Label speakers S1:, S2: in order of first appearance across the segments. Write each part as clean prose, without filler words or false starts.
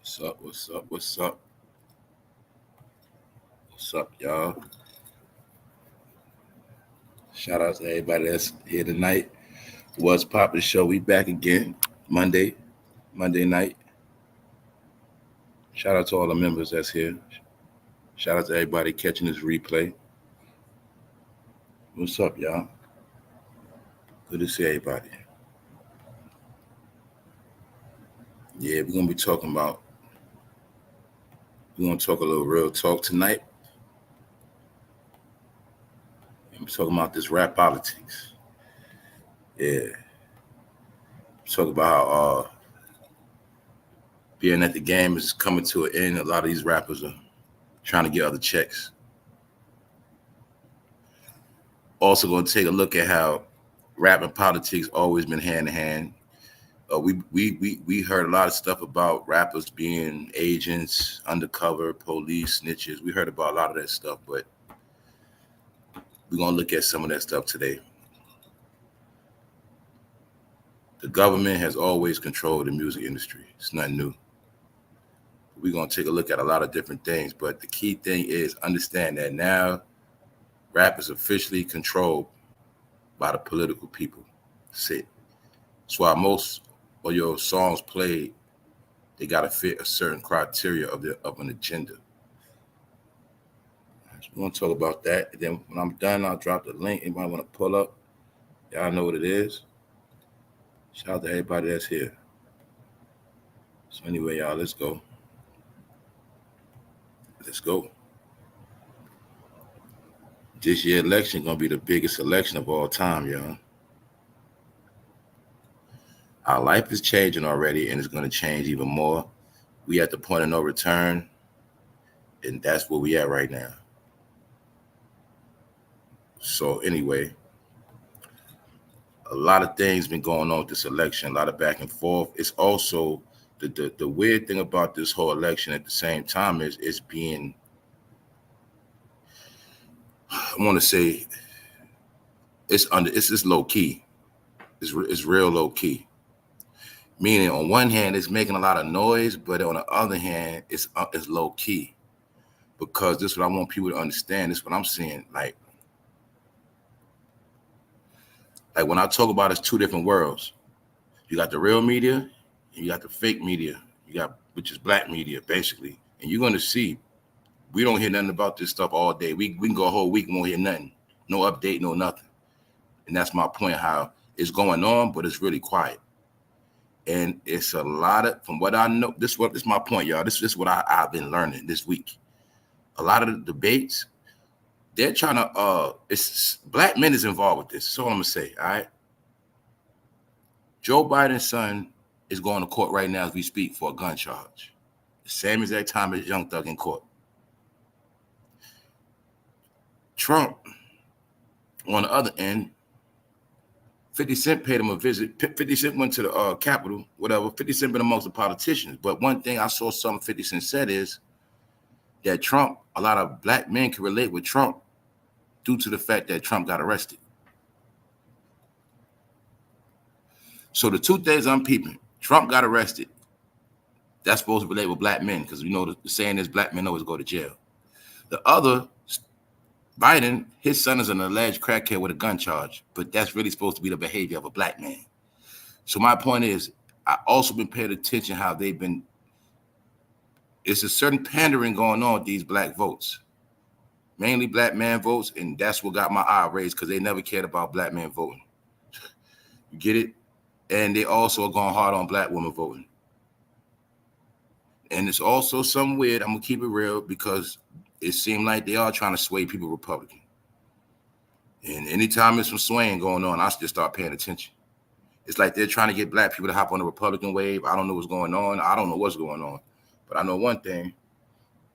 S1: What's up? What's up? What's up? What's up, y'all? Shout out to everybody that's here tonight. What's Poppin' Show? We back again. Monday night. Shout out to all the members that's here. Shout out to everybody catching this replay. What's up, y'all? Good to see everybody. Yeah, we're gonna talk a little real talk tonight. I'm talking about this rap politics. Yeah. Talk about how being at the game is coming to an end. A lot of these rappers are trying to get other checks. Also going to take a look at how rap and politics always been hand in hand. We heard a lot of stuff about rappers being agents, undercover, police, snitches. We heard about a lot of that stuff, but we're going to look at some of that stuff today. The government has always controlled the music industry. It's nothing new. We're going to take a look at a lot of different things, but the key thing is understand that now rap is officially controlled by the political people. That's it. That's why most of your songs played, they got to fit a certain criteria of an agenda. So we're going to talk about that. And then when I'm done, I'll drop the link. Anybody want to pull up? Y'all know what it is. Shout out to everybody that's here. So anyway, y'all, let's go. Let's go. This year election going to be the biggest election of all time, y'all. Our life is changing already, and it's going to change even more. We at the point of no return, and that's where we at right now. So anyway, a lot of things been going on with this election, a lot of back and forth. It's also the weird thing about this whole election at the same time is it's being, I want to say, it's low key. It's real low key. Meaning, on one hand, it's making a lot of noise, but on the other hand, it's low key. Because this is what I want people to understand. This is what I'm saying. Like when I talk about it's two different worlds. You got the real media, and you got the fake media. Which is black media, basically. And you're gonna see, we don't hear nothing about this stuff all day. We can go a whole week and won't hear nothing. No update, no nothing. And that's my point, how it's going on, but it's really quiet. And it's a lot of, from what I know, this is my point, y'all. This is what I've been learning this week. A lot of the debates, they're trying to, it's black men is involved with this. That's all I'm gonna say, all right? Joe Biden's son is going to court right now as we speak for a gun charge. The same exact time as Young Thug in court. Trump, on the other end, 50 Cent paid him a visit. 50 Cent went to the Capitol, whatever. 50 Cent been amongst the politicians. But one thing I saw something 50 Cent said is that Trump, a lot of black men can relate with Trump due to the fact that Trump got arrested. So the two things I'm peeping, Trump got arrested. That's supposed to relate with black men because you know the saying is black men always go to jail. The other, Biden, his son is an alleged crackhead with a gun charge, but that's really supposed to be the behavior of a black man. So my point is, I also been paying attention how they've been, it's a certain pandering going on with these black votes, mainly black man votes, and that's what got my eye raised because they never cared about black men voting. You get it? And they also are going hard on black women voting. And it's also something weird, I'm going to keep it real, because it seemed like they are trying to sway people Republican. And anytime there's some swaying going on, I just start paying attention. It's like they're trying to get black people to hop on the Republican wave. I don't know what's going on. I don't know what's going on. But I know one thing.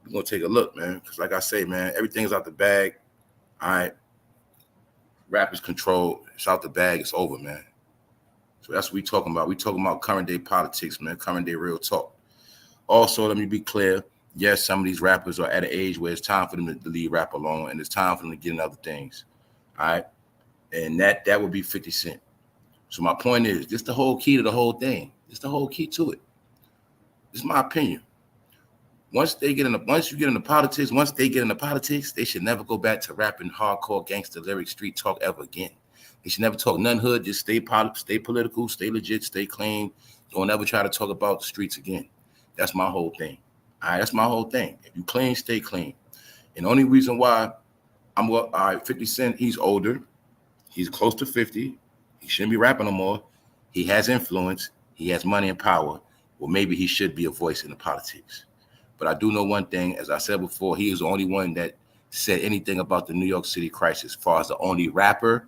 S1: We're going to take a look, man. Because like I say, man, everything's out the bag. All right. Rap is controlled. It's out the bag. It's over, man. So that's what we talking about. We talking about current day politics, man. Current day real talk. Also, let me be clear. Yes, some of these rappers are at an age where it's time for them to leave rap alone, and it's time for them to get into other things. All right? And that would be 50 Cent. So my point is, this the whole key to the whole thing. This the whole key to it. This is my opinion. Once you get into politics, they should never go back to rapping hardcore gangster lyric street talk ever again. They should never talk none hood. Just stay political, stay legit, stay clean. Don't ever try to talk about the streets again. That's my whole thing. All right, that's my whole thing. If you clean, stay clean. And the only reason why all right, 50 Cent, he's older. He's close to 50. He shouldn't be rapping no more. He has influence. He has money and power. Well, maybe he should be a voice in the politics. But I do know one thing, as I said before, he is the only one that said anything about the New York City crisis, as far as the only rapper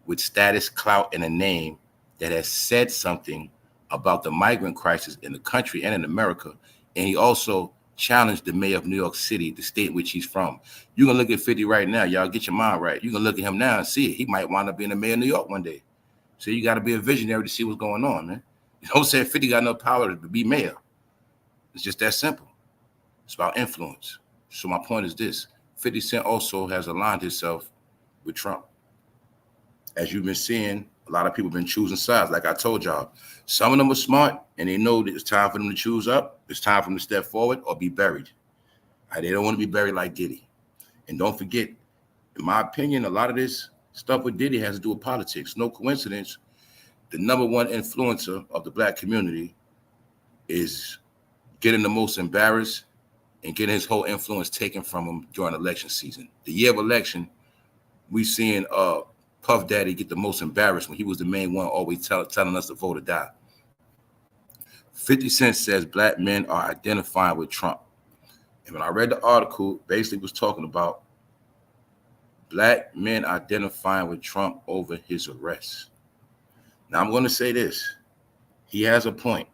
S1: with status, clout, and a name that has said something about the migrant crisis in the country and in America. And he also challenged the mayor of New York City, the state in which he's from. You can look at 50 right now. Y'all get your mind right. You can look at him now and see it. He might wind up being the mayor of New York one day. So you got to be a visionary to see what's going on, man. You don't say 50 got enough power to be mayor. It's just that simple. It's about influence. So my point is this. 50 Cent also has aligned himself with Trump. As you've been seeing, a lot of people have been choosing sides. Like I told y'all, some of them are smart and they know that it's time for them to choose up. It's time for them to step forward or be buried. They don't want to be buried like Diddy. And don't forget, in my opinion, a lot of this stuff with Diddy has to do with politics. No coincidence. The number one influencer of the black community is getting the most embarrassed and getting his whole influence taken from him during election season. The year of election, we seeing Puff Daddy get the most embarrassed when he was the main one always telling us to vote or die. 50 Cent says black men are identifying with Trump. And when I read the article, basically was talking about black men identifying with Trump over his arrest. Now, I'm going to say this. He has a point.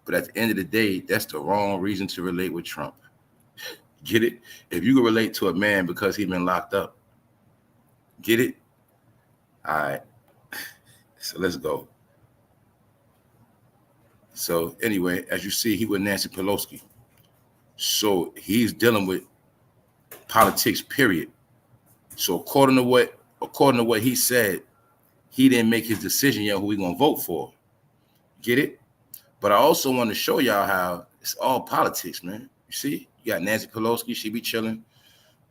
S1: But at the end of the day, that's the wrong reason to relate with Trump. Get it? If you can relate to a man because he's been locked up, get it? All right. So let's go. So anyway, as you see, he with Nancy Pelosi. So he's dealing with politics, period. So according to what he said, he didn't make his decision yet who he gonna vote for. Get it? But I also want to show y'all how it's all politics, man. You see, you got Nancy Pelosi, she be chilling.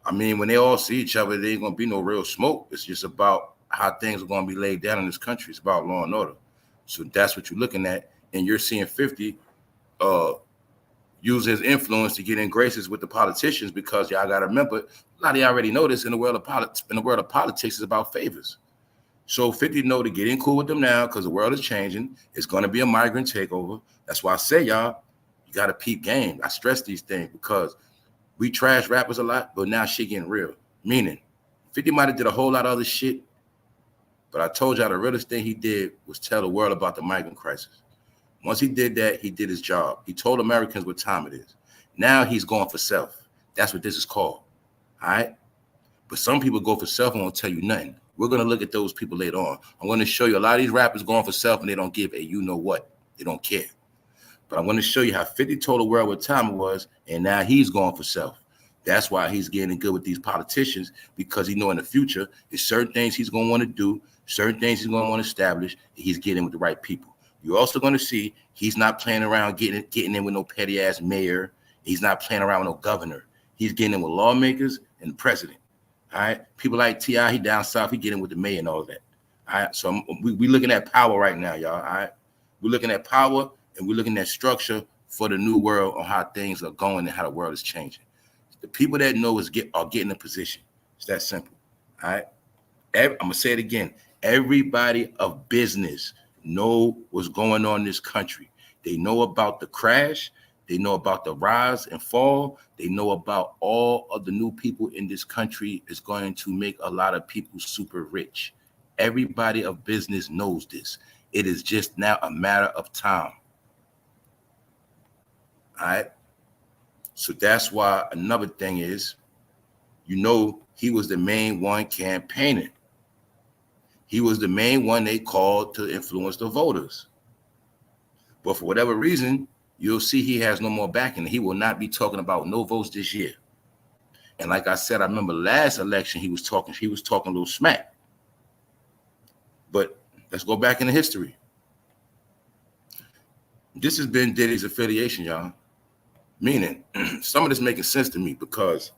S1: I mean, when they all see each other, there ain't gonna be no real smoke. It's just about how things are gonna be laid down in this country. It's about law and order. So that's what you're looking at, and you're seeing 50 use his influence to get in graces with the politicians, because y'all gotta remember, a lot of y'all already know this, in the world of politics is about favors. So 50 know to get in cool with them now, because the world is changing. It's gonna be a migrant takeover. That's why I say, y'all, you gotta peep game. I stress these things because we trash rappers a lot, but now shit getting real. Meaning, 50 might have did a whole lot of other shit, but I told y'all the realest thing he did was tell the world about the migrant crisis. Once he did that, he did his job. He told Americans what time it is. Now he's going for self. That's what this is called. All right? But some people go for self and won't tell you nothing. We're going to look at those people later on. I'm going to show you a lot of these rappers going for self and they don't give a you know what. They don't care. But I'm going to show you how 50 told the world what time it was, and now he's going for self. That's why he's getting good with these politicians, because he know in the future there's certain things he's going to want to do, certain things he's going to want to establish, and he's getting with the right people. You're also going to see he's not playing around getting in with no petty ass mayor. He's not playing around with no governor. He's getting in with lawmakers and the president. All right, people like T.I., he down south, he getting with the mayor and all of that. All right, so we looking at power right now, y'all. All right, we're looking at power and we're looking at structure for the new world on how things are going and how the world is changing. The people that know are getting a position. It's that simple. All right, I'm gonna say it again. Everybody of business know what's going on in this country. They know about the crash. They know about the rise and fall. They know about all of the new people in this country is going to make a lot of people super rich. Everybody of business knows this. It is just now a matter of time. All right. So that's why another thing is, you know, he was the main one campaigning. He was the main one they called to influence the voters. But for whatever reason, you'll see he has no more backing. He will not be talking about no votes this year. And like I said, I remember last election he was talking a little smack. But let's go back into history. This has been Diddy's affiliation, y'all. Meaning, some of this making sense to me because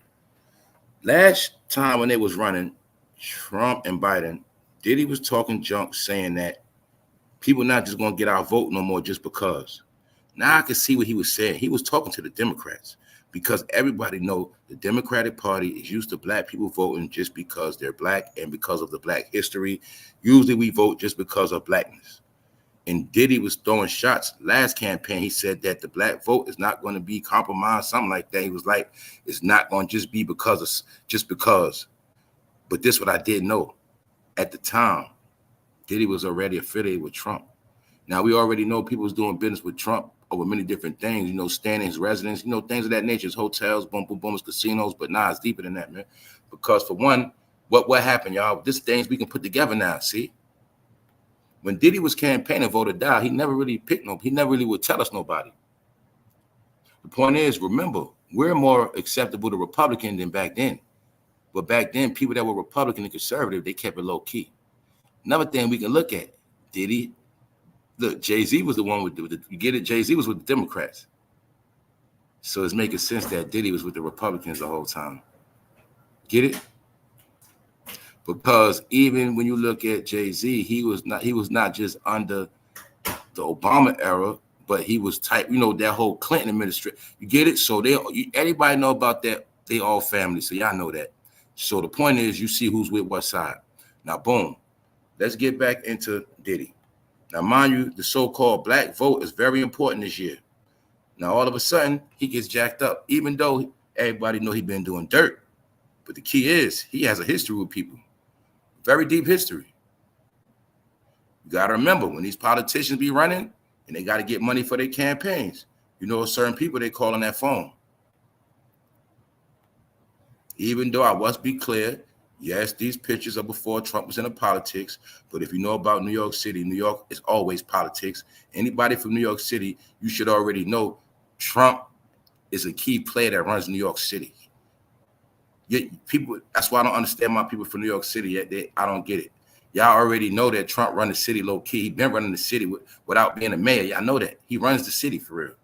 S1: last time when they was running, Trump and Biden, Diddy was talking junk saying that people not just going to get our vote no more just because. Now I can see what he was saying. He was talking to the Democrats because everybody know the Democratic Party is used to black people voting just because they're black and because of the black history. Usually we vote just because of blackness. And Diddy was throwing shots last campaign. He said that the black vote is not going to be compromised, something like that. He was like, it's not going to just be because of just because. But this what I didn't know. At the time, Diddy was already affiliated with Trump. Now, we already know people was doing business with Trump over many different things, staying in his residence, things of that nature, his hotels, boom, boom, boom, his casinos. But nah, it's deeper than that, man. Because for one, what happened, y'all? This things we can put together now, see? When Diddy was campaigning, vote or die, he never really he never really would tell us nobody. The point is, remember, we're more acceptable to Republican than back then. But back then, people that were Republican and conservative, they kept it low key. Another thing we can look at, Diddy, look, Jay-Z was the one with you get it? Jay-Z was with the Democrats. So it's making sense that Diddy was with the Republicans the whole time. Get it? Because even when you look at Jay-Z, he was not just under the Obama era, but he was tight, that whole Clinton administration. You get it? So everybody know about that. They all family, so y'all know that. So the point is, you see who's with what side. Now, boom. Let's get back into Diddy. Now, mind you, the so-called black vote is very important this year. Now, all of a sudden, he gets jacked up, even though everybody know he been doing dirt. But the key is, he has a history with people. Very deep history. You got to remember, when these politicians be running and they got to get money for their campaigns, certain people they call on that phone. Even though I must be clear, yes, these pictures are before Trump was into politics, but if you know about New York City, New York is always politics. Anybody from New York City, you should already know Trump is a key player that runs New York City. People, that's why I don't understand my people from New York City. I don't get it. Y'all already know that Trump run the city low key. He's been running the city without being a mayor. Y'all know that. He runs the city for real.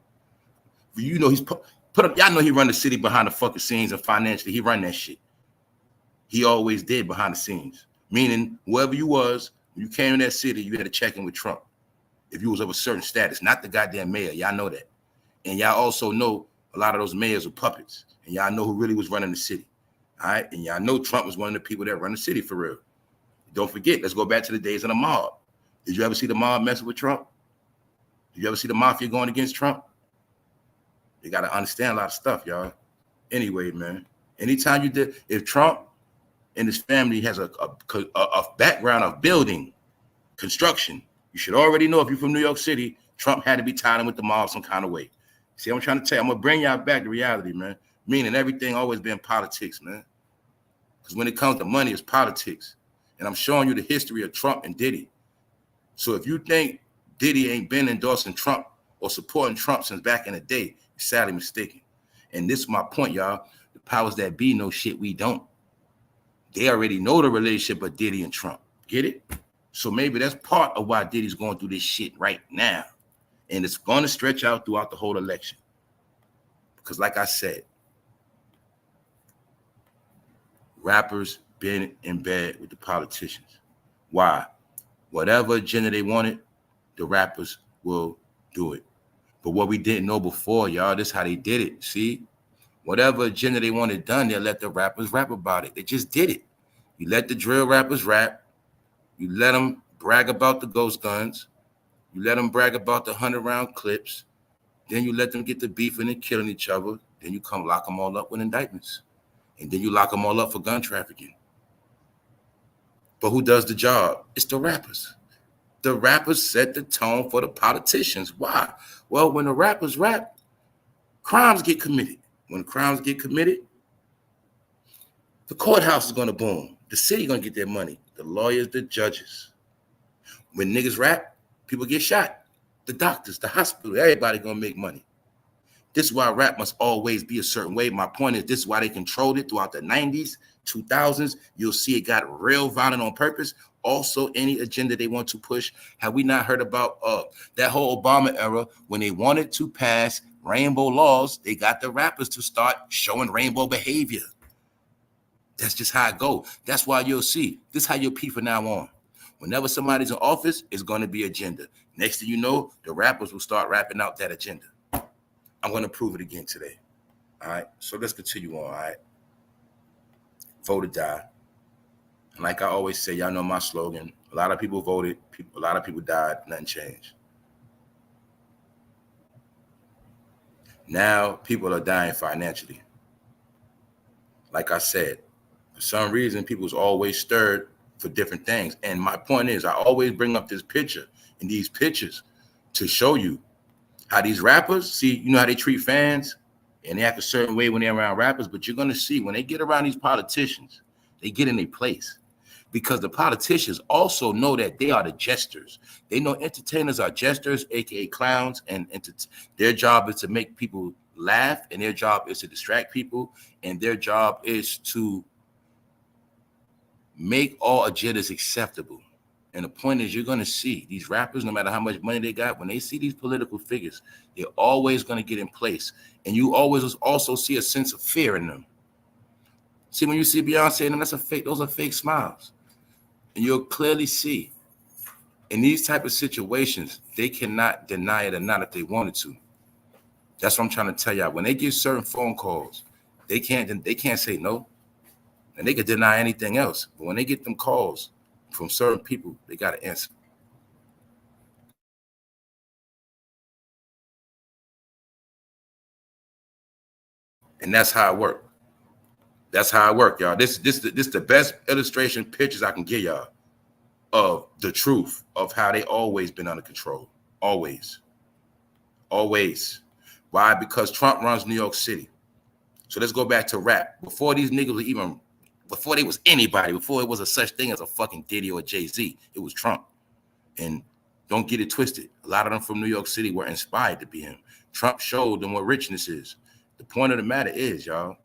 S1: He's put up, y'all know he run the city behind the fucking scenes and financially. He run that shit. He always did behind the scenes. Meaning, whoever you was, when you came in that city, you had to check in with Trump. If you was of a certain status, not the goddamn mayor. Y'all know that. And y'all also know a lot of those mayors are puppets. And y'all know who really was running the city. All right, and y'all know Trump was one of the people that run the city for real. Don't forget, let's go back to the days of the mob. Did you ever see the mob messing with Trump? Did you ever see the mafia going against Trump? You got to understand a lot of stuff, y'all. Anyway, man, anytime if Trump and his family has a background of building, construction, you should already know if you're from New York City, Trump had to be tied in with the mob some kind of way. See, I'm trying to tell you, I'm going to bring y'all back to reality, man. Meaning everything always been politics, man. Because when it comes to money, it's politics. And I'm showing you the history of Trump and Diddy. So if you think Diddy ain't been endorsing Trump or supporting Trump since back in the day, you're sadly mistaken. And this is my point, y'all. The powers that be know shit we don't. They already know the relationship of Diddy and Trump. Get it? So maybe that's part of why Diddy's going through this shit right now. And it's going to stretch out throughout the whole election. Because like I said, rappers been in bed with the politicians. Why? Whatever agenda they wanted, the rappers will do it. But what we didn't know before, y'all, this is how they did it. See? Whatever agenda they wanted done, they let the rappers rap about it. They just did it. You let the drill rappers rap. You let them brag about the ghost guns. You let them brag about the 100-round clips. Then you let them get the beefing and killing each other. Then you come lock them all up with indictments. And then you lock them all up for gun trafficking. But who does the job? It's the rappers. The rappers set the tone for the politicians. Why? Well, when the rappers rap, crimes get committed. When crimes get committed, the courthouse is going to boom. The city going to get their money. The lawyers, the judges. When niggas rap, people get shot. The doctors, the hospital, everybody going to make money. This is why rap must always be a certain way. My point is, this is why they controlled it throughout the 90s, 2000s. You'll see it got real violent on purpose. Also, any agenda they want to push. Have we not heard about that whole Obama era when they wanted to pass rainbow laws, they got the rappers to start showing rainbow behavior. That's just how it go. That's why you'll see. This is how you'll peep from now on. Whenever somebody's in office, it's going to be agenda. Next thing you know, the rappers will start rapping out that agenda. I'm going to prove it again today. All right, so let's continue on. All right, vote or die. And like I always say, y'all know my slogan. A lot of people voted. A lot of people died. Nothing changed. Now people are dying financially. Like I said, for some reason, people's always stirred for different things. And my point is, I always bring up this picture and these pictures to show you how these rappers, see, you know how they treat fans and they act a certain way when they're around rappers, but you're going to see when they get around these politicians, they get in their place. Because the politicians also know that they are the jesters. They know entertainers are jesters, aka clowns, and their job is to make people laugh, and their job is to distract people, and their job is to make all agendas acceptable. And the point is, you're going to see these rappers, no matter how much money they got, when they see these political figures, they're always going to get in place. And you always also see a sense of fear in them. See, when you see Beyonce and them, that's a fake, those are fake smiles. And you'll clearly see in these type of situations, they cannot deny it or not if they wanted to. That's what I'm trying to tell y'all. When they get certain phone calls, they can't say no. And they could deny anything else. But when they get them calls from certain people, they got to answer. And that's how it works. That's how it works, y'all. This the best illustration pictures I can give y'all of the truth of how they always been under control. Always. Always. Why? Because Trump runs New York City. So let's go back to rap. Before these niggas were even, before they was anybody, before it was a such thing as a fucking Diddy or Jay-Z, it was Trump. And don't get it twisted. A lot of them from New York City were inspired to be him. Trump showed them what richness is. The point of the matter is, y'all,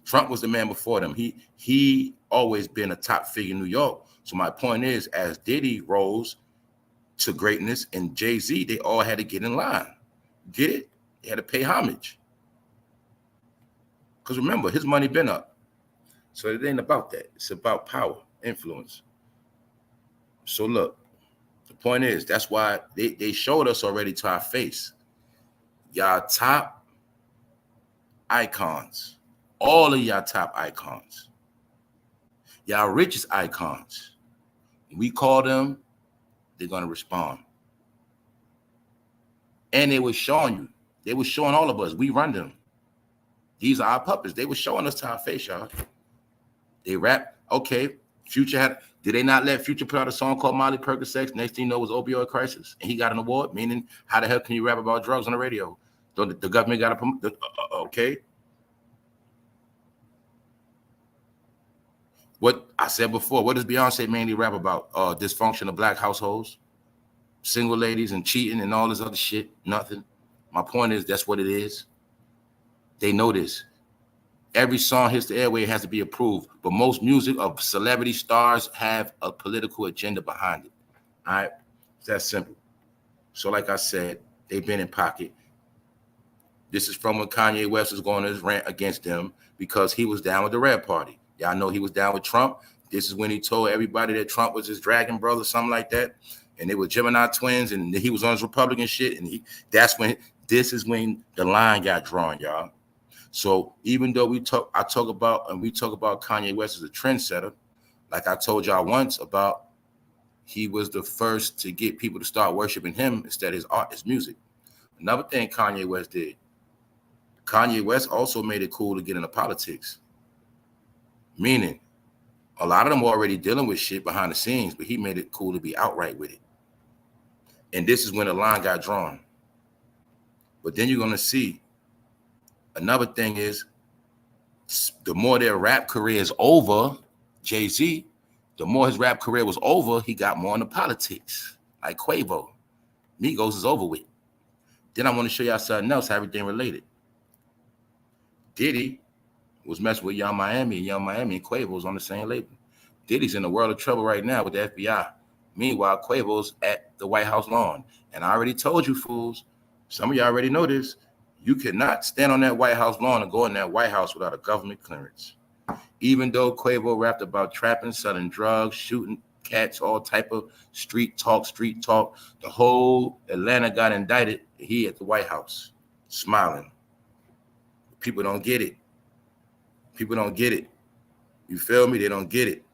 S1: Trump was the man before them. He always been a top figure in New York. So my point is, as Diddy rose to greatness and Jay-Z, they all had to get in line. Get it? They had to pay homage. Because remember, his money been up. So it ain't about that. It's about power, influence. So look, the point is, that's why they showed us already to our face. Y'all top icons. All of y'all top icons. Y'all richest icons. We call them, they're going to respond. And they were showing you. They were showing all of us. We run them. These are our puppets. They were showing us to our face, y'all. They rap. Okay. Future had, did they not let Future put out a song called Molly Percocet? Next thing you know, it was opioid crisis. And he got an award, meaning how the hell can you rap about drugs on the radio? The government got to promote. Okay. What I said before, what does Beyonce mainly rap about? Dysfunction of black households, single ladies and cheating and all this other shit. Nothing. My point is, that's what it is. They know this. Every song hits the airway has to be approved, but most music of celebrity stars have a political agenda behind it. All right, it's that simple. So like I said, they've been in pocket. This is from when Kanye West was going on his rant against them because he was down with the Red Party. Y'all know he was down with Trump. This is when he told everybody that Trump was his dragon brother, something like that. And they were Gemini twins, and he was on his Republican shit. And this is when the line got drawn, y'all. So even though we talk about Kanye West as a trendsetter, like I told y'all once about, he was the first to get people to start worshiping him instead of his art, his music. Another thing Kanye West did, Kanye West also made it cool to get into politics. Meaning, a lot of them were already dealing with shit behind the scenes, but he made it cool to be outright with it. And this is when the line got drawn. But then you're going to see, another thing is, the more their rap career is over, Jay-Z, the more his rap career was over, he got more into politics, like Quavo. Migos is over with. Then I want to show y'all something else, how everything related. Diddy was messing with Young Miami, and Young Miami and Quavo was on the same label. Diddy's in the world of trouble right now with the FBI. Meanwhile, Quavo's at the White House lawn. And I already told you fools, Some of y'all already know this. You cannot stand on that White House lawn and go in that White House without a government clearance. Even though Quavo rapped about trapping, selling drugs, shooting cats, all type of street talk, the whole Atlanta got indicted. He at the White House, smiling. People don't get it. People don't get it. You feel me? They don't get it.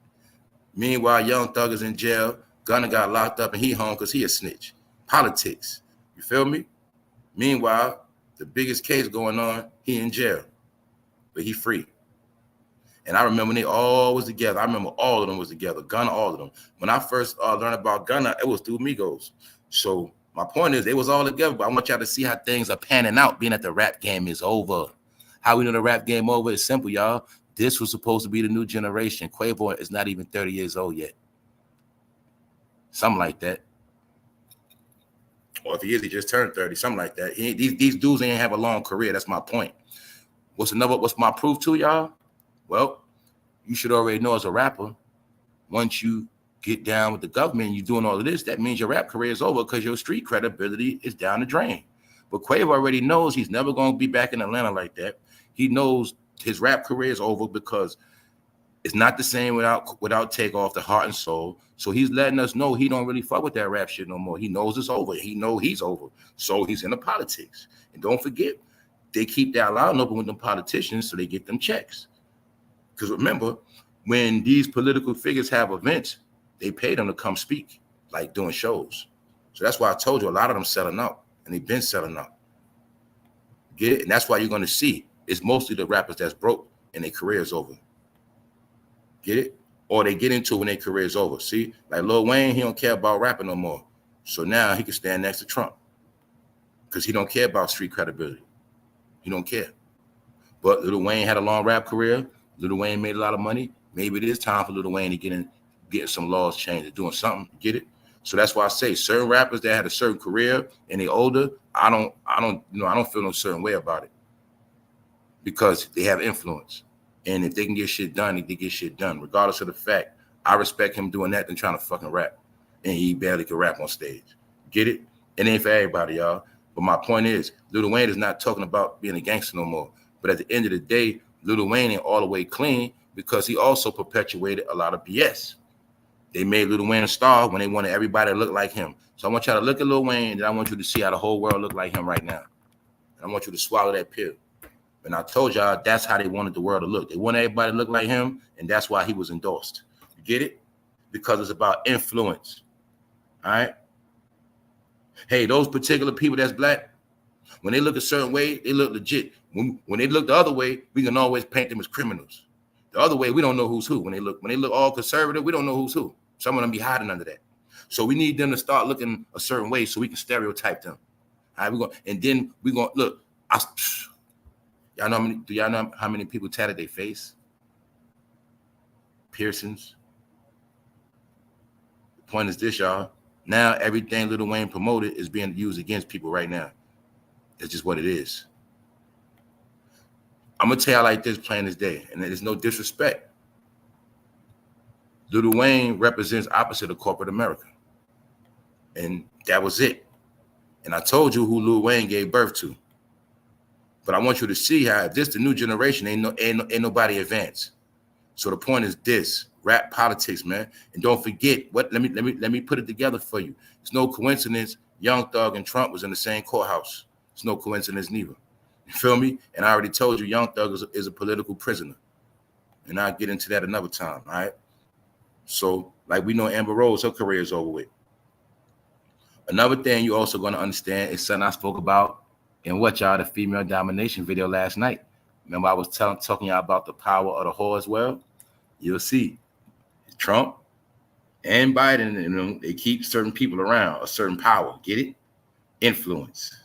S1: Meanwhile, Young Thug is in jail. Gunna got locked up and he home because he a snitch. Politics. You feel me? Meanwhile, the biggest case going on, he in jail, but he free. And I remember when they all was together. I remember all of them was together. Gunna, all of them. When I first learned about Gunna, it was through Migos. So my point is, they was all together. But I want y'all to see how things are panning out, being that the rap game is over. How we know the rap game over is simple, y'all. This was supposed to be the new generation. Quavo is not even 30 years old yet. Something like that. Or if he is, he just turned 30, something like that. These dudes ain't have a long career. That's my point. What's my proof to y'all? Well, you should already know as a rapper, once you get down with the government and you're doing all of this, that means your rap career is over because your street credibility is down the drain. But Quavo already knows he's never going to be back in Atlanta like that. He knows his rap career is over because it's not the same without Takeoff, the heart and soul. So he's letting us know he don't really fuck with that rap shit no more. He knows it's over. He know he's over. So he's into politics. And don't forget, they keep that line open with them politicians so they get them checks. Because remember, when these political figures have events, they pay them to come speak, like doing shows. So that's why I told you a lot of them selling out, and they've been selling out. Get it? And that's why you're going to see it's mostly the rappers that's broke and their career is over. Get it? Or they get into it when their career is over. See, like Lil Wayne, he don't care about rapping no more. So now he can stand next to Trump because he don't care about street credibility. He don't care. But Lil Wayne had a long rap career. Lil Wayne made a lot of money. Maybe it is time for Lil Wayne to getting some laws changed, doing something. Get it? So that's why I say certain rappers that had a certain career and they older, I don't feel no certain way about it because they have influence. And if they can get shit done, they get shit done, regardless of the fact. I respect him doing that than trying to fucking rap. And he barely can rap on stage. Get it? It ain't for everybody, y'all. But my point is, Lil Wayne is not talking about being a gangster no more. But at the end of the day, Lil Wayne ain't all the way clean because he also perpetuated a lot of BS. They made Lil Wayne a star when they wanted everybody to look like him. So I want y'all to look at Lil Wayne, and I want you to see how the whole world look like him right now. And I want you to swallow that pill. And I told y'all that's how they wanted the world to look. They wanted everybody to look like him, and that's why he was endorsed. You get it? Because it's about influence. All right? Hey, those particular people that's black, when they look a certain way, they look legit. When they look the other way, we can always paint them as criminals. The other way, we don't know who's who. When they look all conservative, we don't know who's who. Some of them be hiding under that. So we need them to start looking a certain way so we can stereotype them. All right, we're going look. Do y'all know how many people tatted their face? Piercings. The point is this, y'all. Now everything Lil Wayne promoted is being used against people right now. That's just what it is. I'm gonna tell you like this, plain as day, and there's no disrespect. Lil Wayne represents opposite of corporate America, and that was it. And I told you who Lil Wayne gave birth to. But I want you to see how if this the new generation, ain't nobody advanced. So the point is this: rap politics, man. And don't forget what. Let me put it together for you. It's no coincidence Young Thug and Trump was in the same courthouse. It's no coincidence neither. You feel me? And I already told you Young Thug is a political prisoner. And I'll get into that another time, all right? So, like we know Amber Rose, her career is over with. Another thing you're also going to understand is something I spoke about in the female domination video last night. Remember I was talking y'all about the power of the whore as well? You'll see. Trump and Biden, they keep certain people around, a certain power. Get it? Influence.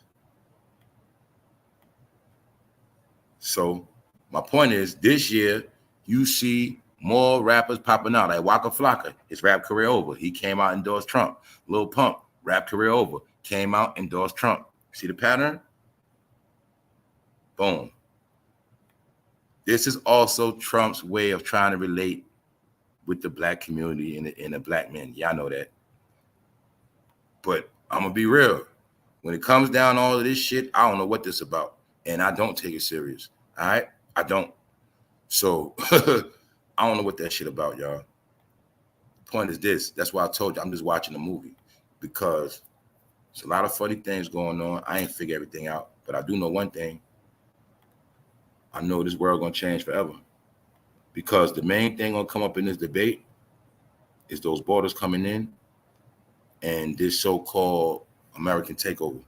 S1: So my point is, this year, you see more rappers popping out. Like Waka Flocka, his rap career over. He came out and endorsed Trump. Lil Pump, rap career over. Came out, endorsed Trump. See the pattern? Boom. This is also Trump's way of trying to relate with the black community and the black men. Y'all know that. But I'm going to be real. When it comes down to all of this shit, I don't know what this about. And I don't take it serious. All right? I don't. So I don't know what that shit about, y'all. The point is this. That's why I told you I'm just watching the movie. Because there's a lot of funny things going on. I ain't figure everything out. But I do know one thing. I know this world gonna change forever. Because the main thing gonna come up in this debate is those borders coming in and this so-called American takeover.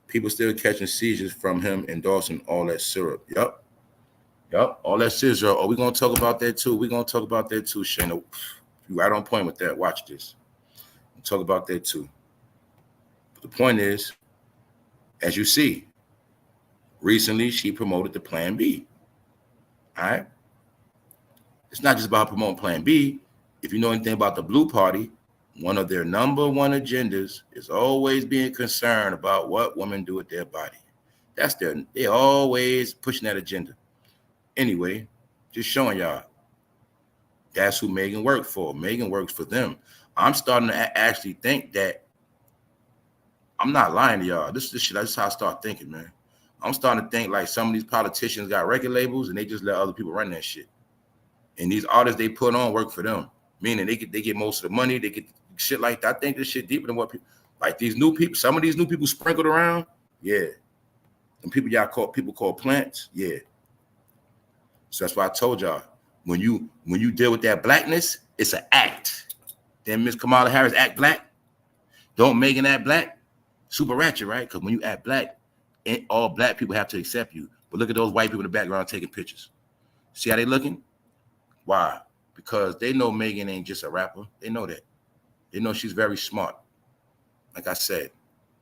S1: People still catching seizures from him endorsing all that syrup. Yup, all that scissor. Oh, we're gonna talk about that too. We're gonna talk about that too, Shayna. You right on point with that. Watch this. We'll talk about that too. But the point is, as you see, recently she promoted the Plan B. All right. It's not just about promoting Plan B. If you know anything about the Blue Party, one of their number one agendas is always being concerned about what women do with their body. They're always pushing that agenda. Anyway, just showing y'all that's who Megan worked for. Megan works for them. I'm starting to actually think that I'm not lying to y'all. This shit, that's how I start thinking, man. I'm starting to think like some of these politicians got record labels and they just let other people run that shit. And these artists they put on work for them, meaning they get most of the money. They get shit like that. I think this shit deeper than what people like. These new people, some of these new people sprinkled around, yeah. And people people call plants, yeah. So that's why I told y'all when you deal with that blackness, it's an act. Then Miss Kamala Harris act black. Don't Megan act black. Super ratchet, right? Because when you act black, all black people have to accept you. But look at those white people in the background taking pictures. See how they looking? Why? Because they know Megan ain't just a rapper. They know that. They know she's very smart. Like I said,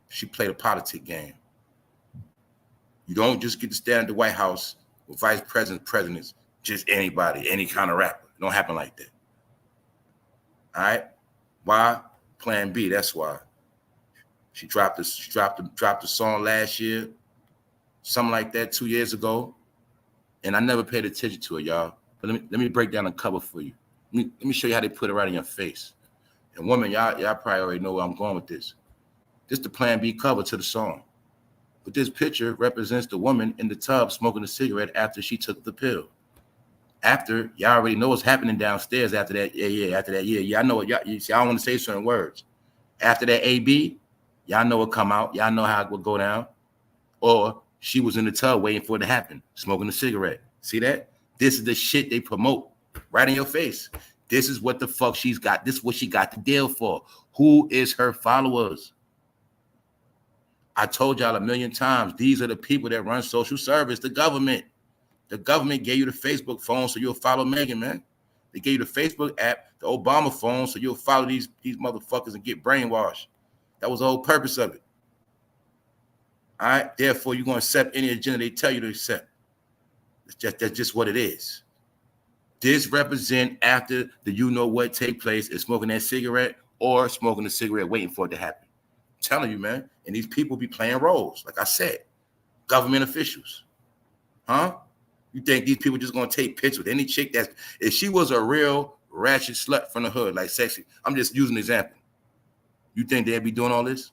S1: she played a politic game. You don't just get to stand at the White House with vice presidents, just anybody, any kind of rapper. It don't happen like that. All right? Why? Plan B, that's why. She dropped a song last year, something like that 2 years ago, and I never paid attention to it, y'all. But let me break down the cover for you. Let me show you how they put it right in your face. And woman, y'all probably already know where I'm going with this. This is the Plan B cover to the song. But this picture represents the woman in the tub smoking a cigarette after she took the pill. After, y'all already know what's happening downstairs after that. Yeah, I know what y'all see. I don't want to say certain words. After that AB, y'all know what come out. Y'all know how it would go down. Or she was in the tub waiting for it to happen, smoking a cigarette. See that? This is the shit they promote right in your face. This is what the fuck she's got. This is what she got the deal for. Who is her followers? I told y'all a million times, these are the people that run social service, the government. The government gave you the Facebook phone so you'll follow Megan, man. They gave you the Facebook app, the Obama phone, so you'll follow these motherfuckers and get brainwashed. That was the whole purpose of it. All right? Therefore, you're going to accept any agenda they tell you to accept. That's just what it is. This represent after the you-know-what take place is smoking that cigarette or smoking a cigarette waiting for it to happen. I'm telling you, man. And these people be playing roles, like I said. Government officials. Huh? You think these people just going to take pictures with any chick that's... If she was a real ratchet slut from the hood, like sexy, I'm just using an example. You think they'd be doing all this?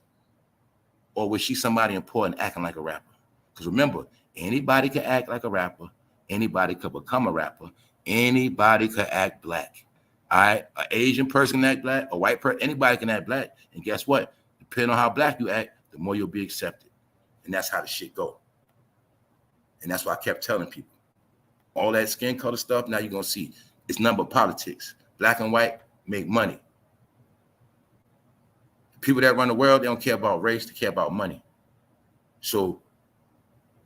S1: Or was she somebody important acting like a rapper? Because remember, anybody can act like a rapper. Anybody could become a rapper. Anybody could act black. All right? An Asian person can act black. A white person, anybody can act black. And guess what? Depending on how black you act, the more you'll be accepted. And that's how the shit go. And that's why I kept telling people. All that skin color stuff, now you're going to see. It's number politics. Black and white make money. The people that run the world, they don't care about race. They care about money. So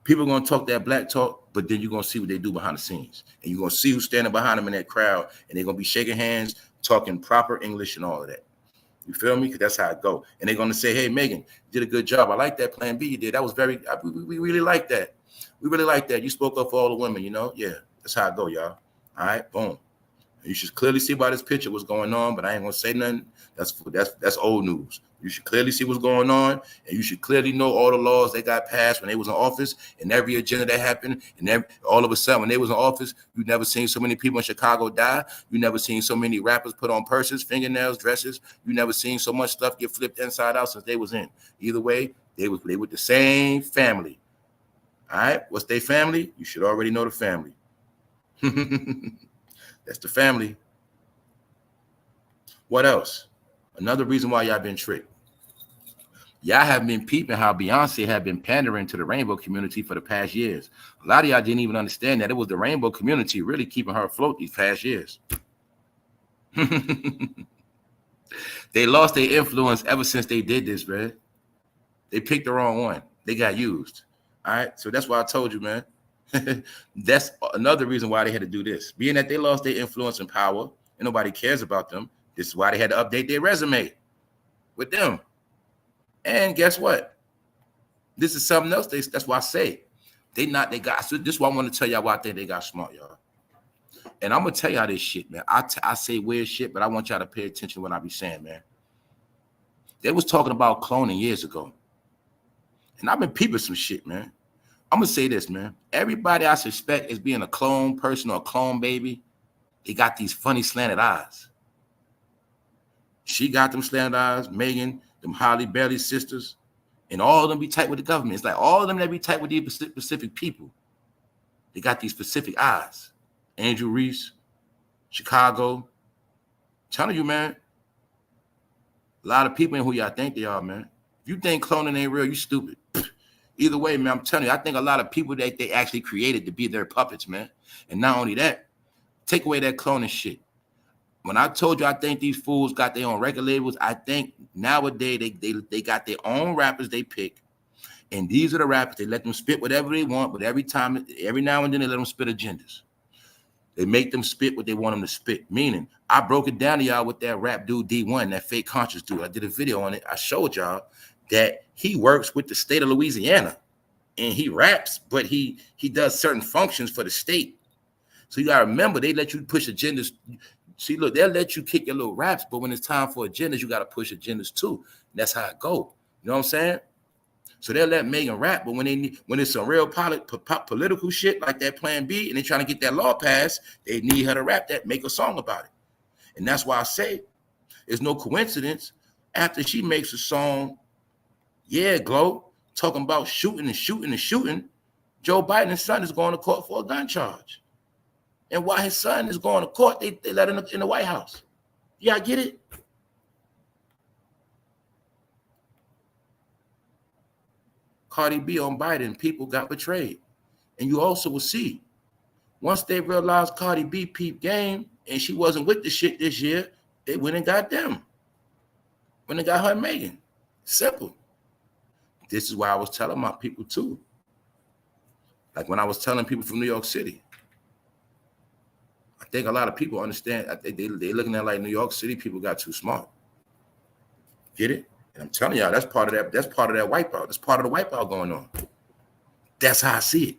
S1: people are going to talk that black talk, but then you're going to see what they do behind the scenes. And you're going to see who's standing behind them in that crowd, and they're going to be shaking hands, talking proper English and all of that. You feel me? Because that's how it go. And they're going to say, hey, Megan, you did a good job. I like that Plan B you did. That was we really like that. We really like that. You spoke up for all the women, you know? Yeah, that's how it go, y'all. All right, boom. You should clearly see by this picture what's going on, but I ain't going to say nothing. That's old news. You should clearly see what's going on, and you should clearly know all the laws they got passed when they was in office, and every agenda that happened, and all of a sudden when they was in office, you never seen so many people in Chicago die. You never seen so many rappers put on purses, fingernails, dresses. You never seen so much stuff get flipped inside out since they was in. Either way, They with the same family. All right, what's their family? You should already know the family. That's the family. What else? Another reason why y'all been tricked. Y'all have been peeping how Beyonce had been pandering to the rainbow community for the past years. A lot of y'all didn't even understand that it was the rainbow community really keeping her afloat these past years. They lost their influence ever since they did this, man. They picked the wrong one. They got used. All right. So that's why I told you, man. That's another reason why they had to do this. Being that they lost their influence and power and nobody cares about them, this is why they had to update their resume with them. And guess what? This is something else. That's why I say so this is why I want to tell y'all why I think they got smart, y'all. And I'm gonna tell y'all this shit, man. I say weird shit, but I want y'all to pay attention to what I be saying, man. They was talking about cloning years ago. And I've been peeping some shit, man. I'm gonna say this, man. Everybody I suspect is being a clone person or a clone baby, they got these funny slanted eyes. She got them slanted eyes, Megan, them Holly Berry sisters, and all of them be tight with the government. It's like all of them that be tight with these specific people. They got these specific eyes. Angel Reese, Chicago. I'm telling you, man. A lot of people ain't who y'all think they are, man. If you think cloning ain't real, you stupid. Either way, man, I'm telling you, I think a lot of people that they actually created to be their puppets, man. And not only that, take away that cloning shit. When I told you I think these fools got their own record labels, I think nowadays they got their own rappers they pick. And these are the rappers. They let them spit whatever they want, but every now and then they let them spit agendas. They make them spit what they want them to spit. Meaning, I broke it down to y'all with that rap dude D1, that fake conscious dude. I did a video on it. I showed y'all that he works with the state of Louisiana. And he raps, but he does certain functions for the state. So you got to remember, they let you push agendas. See, look, they'll let you kick your little raps, but when it's time for agendas, you got to push agendas too. And that's how it go. You know what I'm saying? So they'll let Megan rap, but when it's some real political shit like that Plan B, and they're trying to get that law passed, they need her to rap that, make a song about it. And that's why I say it's no coincidence after she makes a song, yeah, Glow, talking about shooting, Joe Biden's son is going to court for a gun charge. And while his son is going to court, they let him in the White House. Yeah, I get it. Cardi B on Biden, people got betrayed. And you also will see, once they realized Cardi B peep game and she wasn't with the shit this year, they went and got them. Went and got her and Megan. Simple. This is why I was telling my people too. Like when I was telling people from New York City. I think a lot of people understand. I think they're looking at like New York City people got too smart. Get it? And I'm telling y'all, that's part of that. That's part of that wipeout. That's part of the wipeout going on. That's how I see it.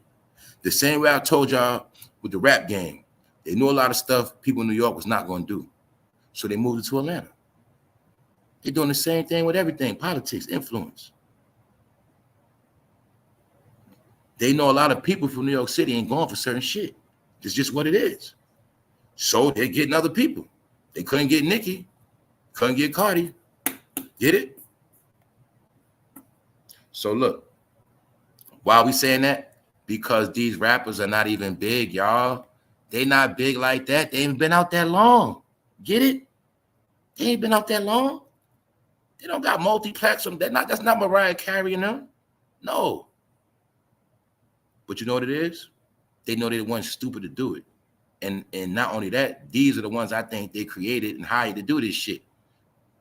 S1: The same way I told y'all with the rap game, they knew a lot of stuff people in New York was not going to do, so they moved it to Atlanta. They're doing the same thing with everything: politics, influence. They know a lot of people from New York City ain't going for certain shit. It's just what it is. So they're getting other people. They couldn't get Nicki, couldn't get Cardi. Get it? So look, why are we saying that? Because these rappers are not even big, y'all. They not big like that. They ain't been out that long. Get it? They ain't been out that long. They don't got multiplex. That's not Mariah Carey and them. No. But you know what it is? They know they weren't stupid to do it. And not only that, these are the ones I think they created and hired to do this shit.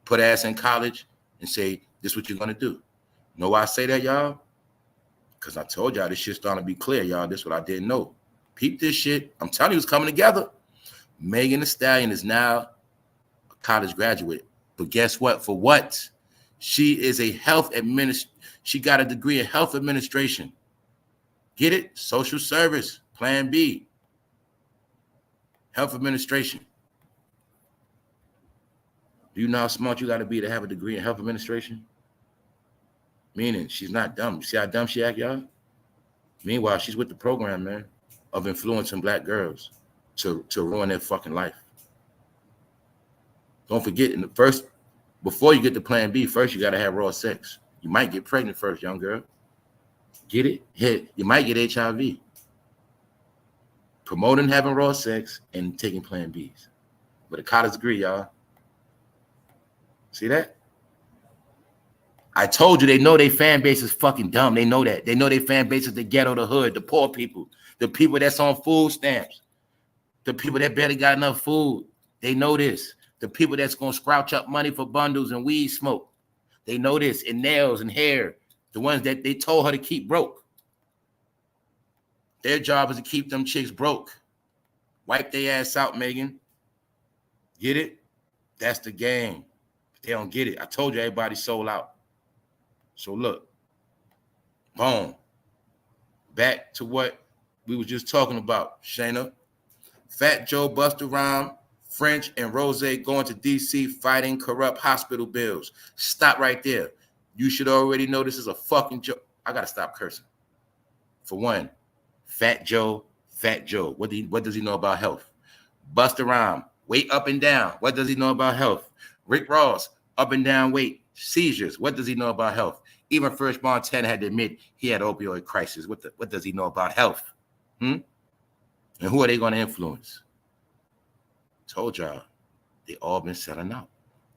S1: Put ass in college and say, this is what you're going to do. Know why I say that, y'all? Because I told y'all this shit's starting to be clear, y'all. This is what I didn't know. Peep this shit. I'm telling you, it's coming together. Megan Thee Stallion is now a college graduate. But guess what? For what? She is a she got a degree in health administration. Get it? Social service. Plan B. Health administration. Do you know how smart you got to be to have a degree in health administration? Meaning she's not dumb. See how dumb she act, y'all? Meanwhile, she's with the program, man, of influencing black girls to ruin their fucking life. Don't forget, before you get to Plan B, first you got to have raw sex. You might get pregnant first, young girl. Get it? Hit. You might get HIV. Promoting having raw sex and taking Plan Bs. But a college degree, y'all. See that? I told you they know their fan base is fucking dumb. They know that. They know their fan base is the ghetto, the hood, the poor people, the people that's on food stamps, the people that barely got enough food. They know this. The people that's going to scrouch up money for bundles and weed smoke. They know this, and nails and hair. The ones that they told her to keep broke. Their job is to keep them chicks broke. Wipe their ass out, Megan. Get it? That's the game. They don't get it. I told you everybody sold out. So look, boom. Back to what we was just talking about, Shayna. Fat Joe, Busta Rhymes, French, and Rose going to D.C. fighting corrupt hospital bills. Stop right there. You should already know this is a fucking joke. I got to stop cursing. For one, Fat Joe. What does he know about health? Busta Rhymes, weight up and down. What does he know about health? Rick Ross, up and down weight. Seizures. What does he know about health? Even First Montana had to admit he had opioid crisis. What does he know about health? And who are they going to influence? Told y'all, they all been selling out.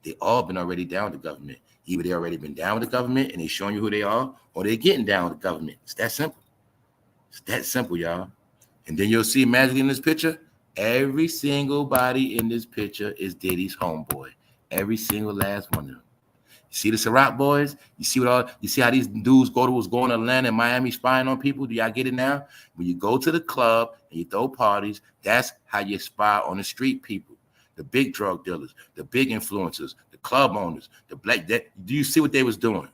S1: They all been already down with the government. Either they already been down with the government and they showing you who they are, or they getting down with the government. It's that simple. It's that simple, y'all. And then you'll see magically in this picture, every single body in this picture is Diddy's homeboy. Every single last one of them. See the Ciroc boys? You see how these dudes was going to Atlanta and Miami spying on people? Do y'all get it now? When you go to the club and you throw parties, that's how you spy on the street people. The big drug dealers, the big influencers, the club owners, the black. Do you see what they was doing?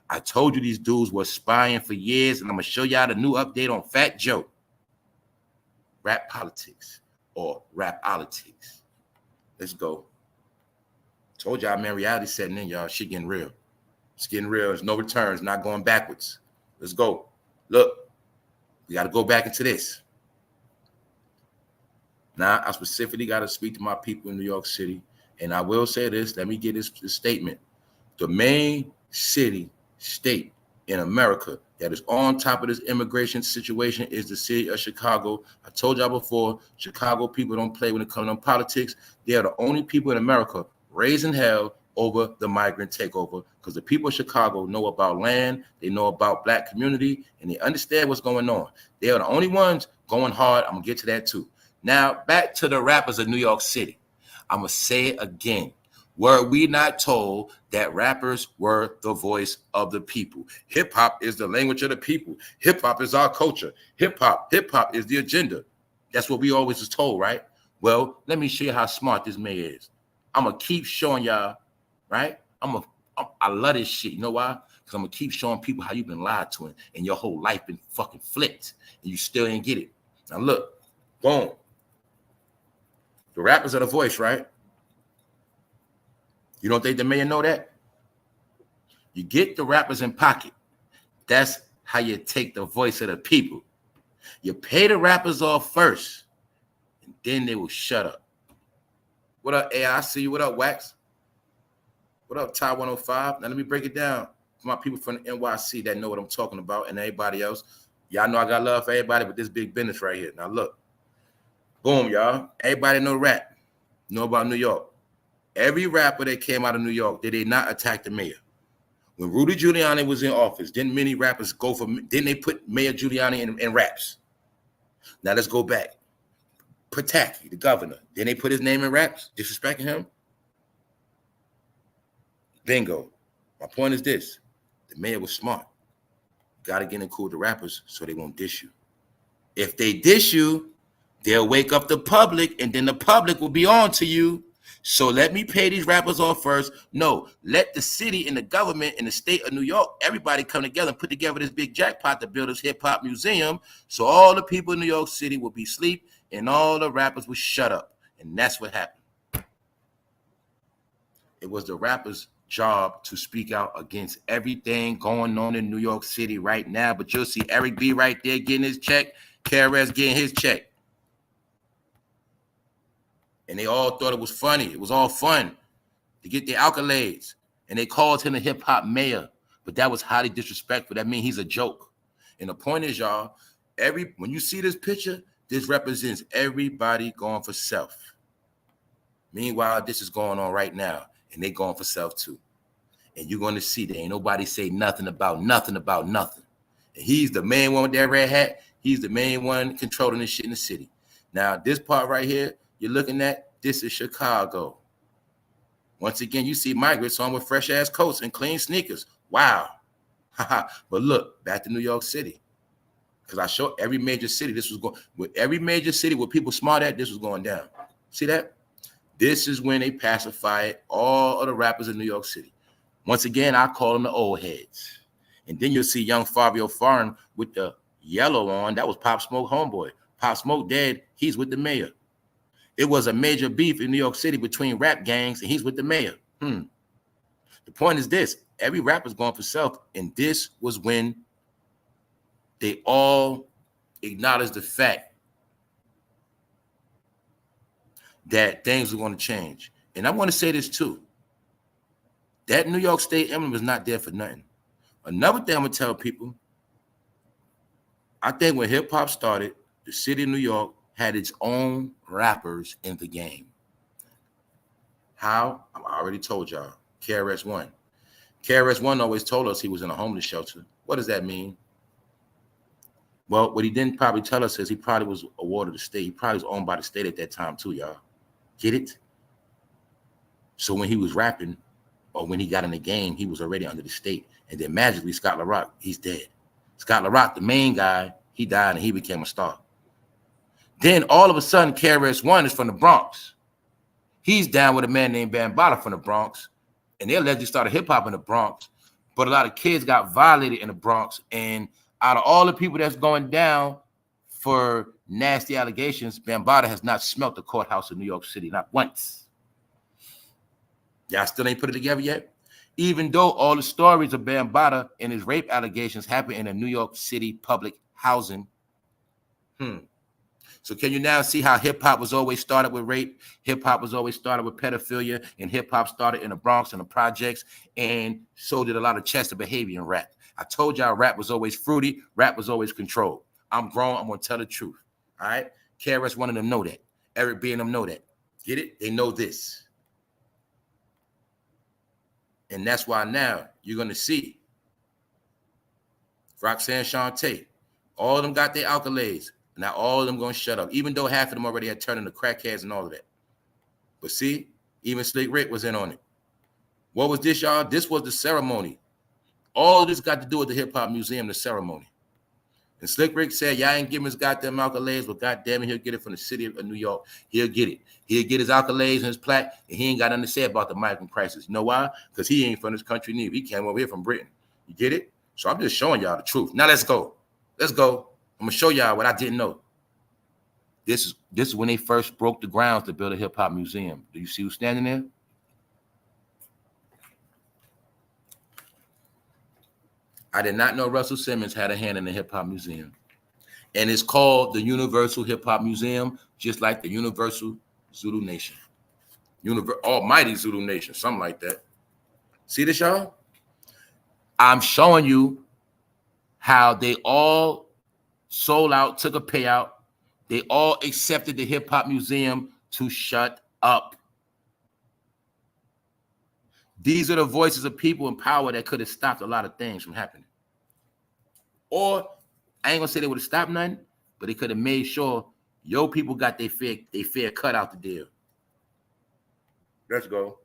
S1: I told you these dudes were spying for years, and I'm going to show y'all the new update on Fat Joe. Rap politics or Rapolitics. Let's go. Told y'all, man, reality setting in, y'all. Shit getting real. It's getting real. There's no returns, not going backwards. Let's go. Look, we got to go back into this. Now, I specifically got to speak to my people in New York City, and I will say this. Let me get this statement. The main state in America that is on top of this immigration situation is the city of Chicago. I told y'all before, Chicago people don't play when it comes to politics. They are the only people in America raising hell over the migrant takeover, because the people of Chicago know about land, they know about black community, and they understand what's going on. They are the only ones going hard. I'm going to get to that too. Now, back to the rappers of New York City. I'm going to say it again. Were we not told that rappers were the voice of the people? Hip-hop is the language of the people. Hip-hop is our culture. Hip-hop is the agenda. That's what we always was told, right? Well, let me show you how smart this man is. I'm going to keep showing y'all, right? I love this shit. You know why? Because I'm going to keep showing people how you've been lied to and your whole life been fucking flipped and you still ain't get it. Now look, boom. The rappers are the voice, right? You don't think the mayor know that? You get the rappers in pocket. That's how you take the voice of the people. You pay the rappers off first, and then they will shut up. What up, AI? I see you. What up, Wax? What up, Ty 105? Now let me break it down for my people from the NYC that know what I'm talking about, and everybody else. Y'all know I got love for everybody, but this big business right here. Now look. Boom, y'all. Everybody know rap. Know about New York. Every rapper that came out of New York, did they not attack the mayor? When Rudy Giuliani was in office, didn't many rappers go for, didn't they put Mayor Giuliani in raps? Now let's go back. Pataki, the governor, didn't they put his name in raps? Disrespecting him? Bingo. My point is this. The mayor was smart. Got to get in cool with the rappers so they won't dish you. If they dish you, they'll wake up the public, and then the public will be on to you. So let me pay these rappers off first. No, let the city and the government and the state of New York, everybody come together and put together this big jackpot to build this hip-hop museum, so all the people in New York City will be asleep and all the rappers will shut up. And that's what happened. It was the rappers' job to speak out against everything going on in New York City right now. But you'll see Eric B right there getting his check, KRS getting his check. And they all thought it was funny. It was all fun to get their accolades. And they called him the hip-hop mayor. But that was highly disrespectful. That means he's a joke. And the point is, y'all, when you see this picture, this represents everybody going for self. Meanwhile, this is going on right now, and they going for self too. And you're going to see there ain't nobody say nothing about nothing. And he's the main one with that red hat. He's the main one controlling this shit in the city. Now, this part right here, you're looking at, this is Chicago. Once again, you see migrants on with fresh-ass coats and clean sneakers. Wow. But look, back to New York City. Because I showed every major city, this was going, with every major city where people smart at, this was going down. See that? This is when they pacified all of the rappers in New York City. Once again, I call them the old heads. And then you'll see young Fabio Foreign with the yellow on. That was Pop Smoke homeboy. Pop Smoke dead. He's with the mayor. It was a major beef in New York City between rap gangs, and he's with the mayor. The point is this. Every rapper's going for self, and this was when they all acknowledged the fact that things were going to change. And I want to say this too. That New York State emblem is not there for nothing. Another thing I'm going to tell people, I think when hip-hop started, the city of New York had its own rappers in the game. How? I already told y'all. KRS-One. KRS-One always told us he was in a homeless shelter. What does that mean? Well, what he didn't probably tell us is he probably was awarded the state. He probably was owned by the state at that time too, y'all. Get it? So when he was rapping, or when he got in the game, he was already under the state. And then magically, Scott LaRock, he's dead. Scott LaRock, the main guy, he died and he became a star. Then all of a sudden, KRS-One is from the Bronx. He's down with a man named Bambaataa from the Bronx. And they allegedly started hip-hop in the Bronx. But a lot of kids got violated in the Bronx. And out of all the people that's going down for nasty allegations, Bambaataa has not smelt the courthouse in New York City, not once. Y'all still ain't put it together yet? Even though all the stories of Bambaataa and his rape allegations happen in a New York City public housing. So can you now see how hip-hop was always started with rape? Hip-hop was always started with pedophilia, and hip-hop started in the Bronx and the projects, and so did a lot of Chester behavior in rap. I told y'all rap was always fruity, rap was always controlled. I'm grown, I'm going to tell the truth, all right? KRS wanted them know that. Eric B and them know that. Get it? They know this. And that's why now you're going to see Roxanne Shante, all of them got their accolades. Now all of them going to shut up, even though half of them already had turned into crackheads and all of that. But see, even Slick Rick was in on it. What was this, y'all? This was the ceremony. All of this got to do with the Hip Hop Museum, the ceremony. And Slick Rick said, y'all ain't giving his goddamn accolades, but goddamn it, he'll get it from the city of New York. He'll get it. He'll get his accolades and his plaque, and he ain't got nothing to say about the migrant crisis. You know why? Because he ain't from this country neither. He came over here from Britain. You get it? So I'm just showing y'all the truth. Now let's go. Let's go. I'm going to show y'all what I didn't know. This is when they first broke the grounds to build a hip-hop museum. Do you see who's standing there? I did not know Russell Simmons had a hand in the hip-hop museum. And it's called the Universal Hip-Hop Museum, just like the Universal Zulu Nation. Almighty Zulu Nation, something like that. See this, y'all? I'm showing you how they all sold out, took a payout. They all accepted the hip-hop museum to shut up. These are the voices of people in power that could have stopped a lot of things from happening. Or, I ain't gonna say they would have stopped nothing, but they could have made sure your people got their fair cut out the deal. Let's go.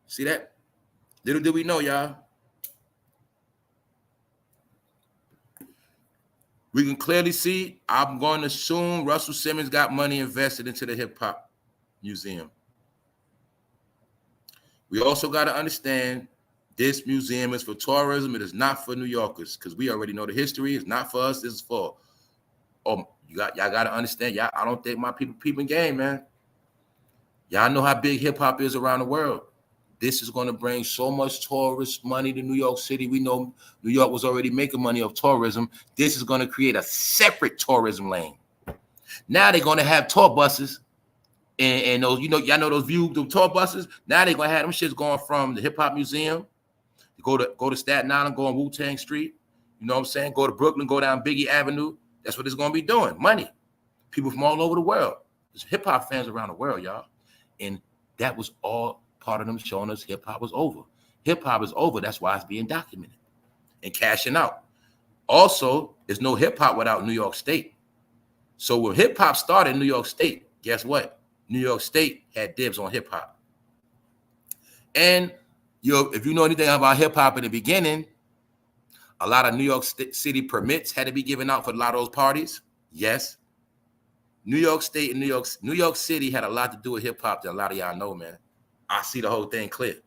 S1: See that? Little did we know, y'all. We can clearly see, I'm going to assume Russell Simmons got money invested into the hip-hop museum. We also got to understand this museum is for tourism. It is not for New Yorkers, because we already know the history. It's not for us. This is for, y'all got to understand. Y'all, I don't think my people peeping game, man. Y'all know how big hip-hop is around the world. This is going to bring so much tourist money to New York City. We know New York was already making money off tourism. This is going to create a separate tourism lane. Now they're going to have tour buses. And those, y'all know those tour buses. Now they're gonna have them shits going from the hip hop museum go to Staten Island, go on Wu-Tang Street. You know what I'm saying? Go to Brooklyn, go down Biggie Avenue. That's what it's going to be doing. Money. People from all over the world. There's hip-hop fans around the world, y'all. And that was all part of them showing us hip-hop was over. Hip-hop is over. That's why it's being documented and cashing out. Also, there's no hip-hop without New York State. So when hip-hop started in New York State, guess what? New York State had dibs on hip-hop. And if you know anything about hip-hop in the beginning, a lot of New York City permits had to be given out for a lot of those parties. Yes. New York State and New York City had a lot to do with hip-hop that a lot of y'all know, man. I see the whole thing clear.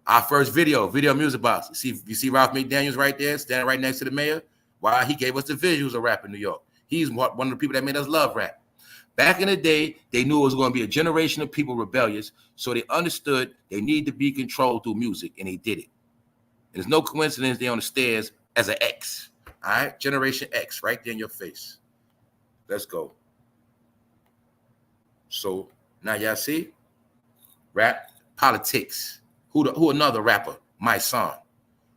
S1: Our first video music box. You see Ralph McDaniels right there, standing right next to the mayor? Why? He gave us the visuals of rap in New York. He's one of the people that made us love rap. Back in the day, they knew it was going to be a generation of people rebellious, so they understood they need to be controlled through music, and they did it. And there's no coincidence they're on the stairs as an X. All right? Generation X, right there in your face. Let's go. So now y'all see? Rap, politics. Who another rapper? My son.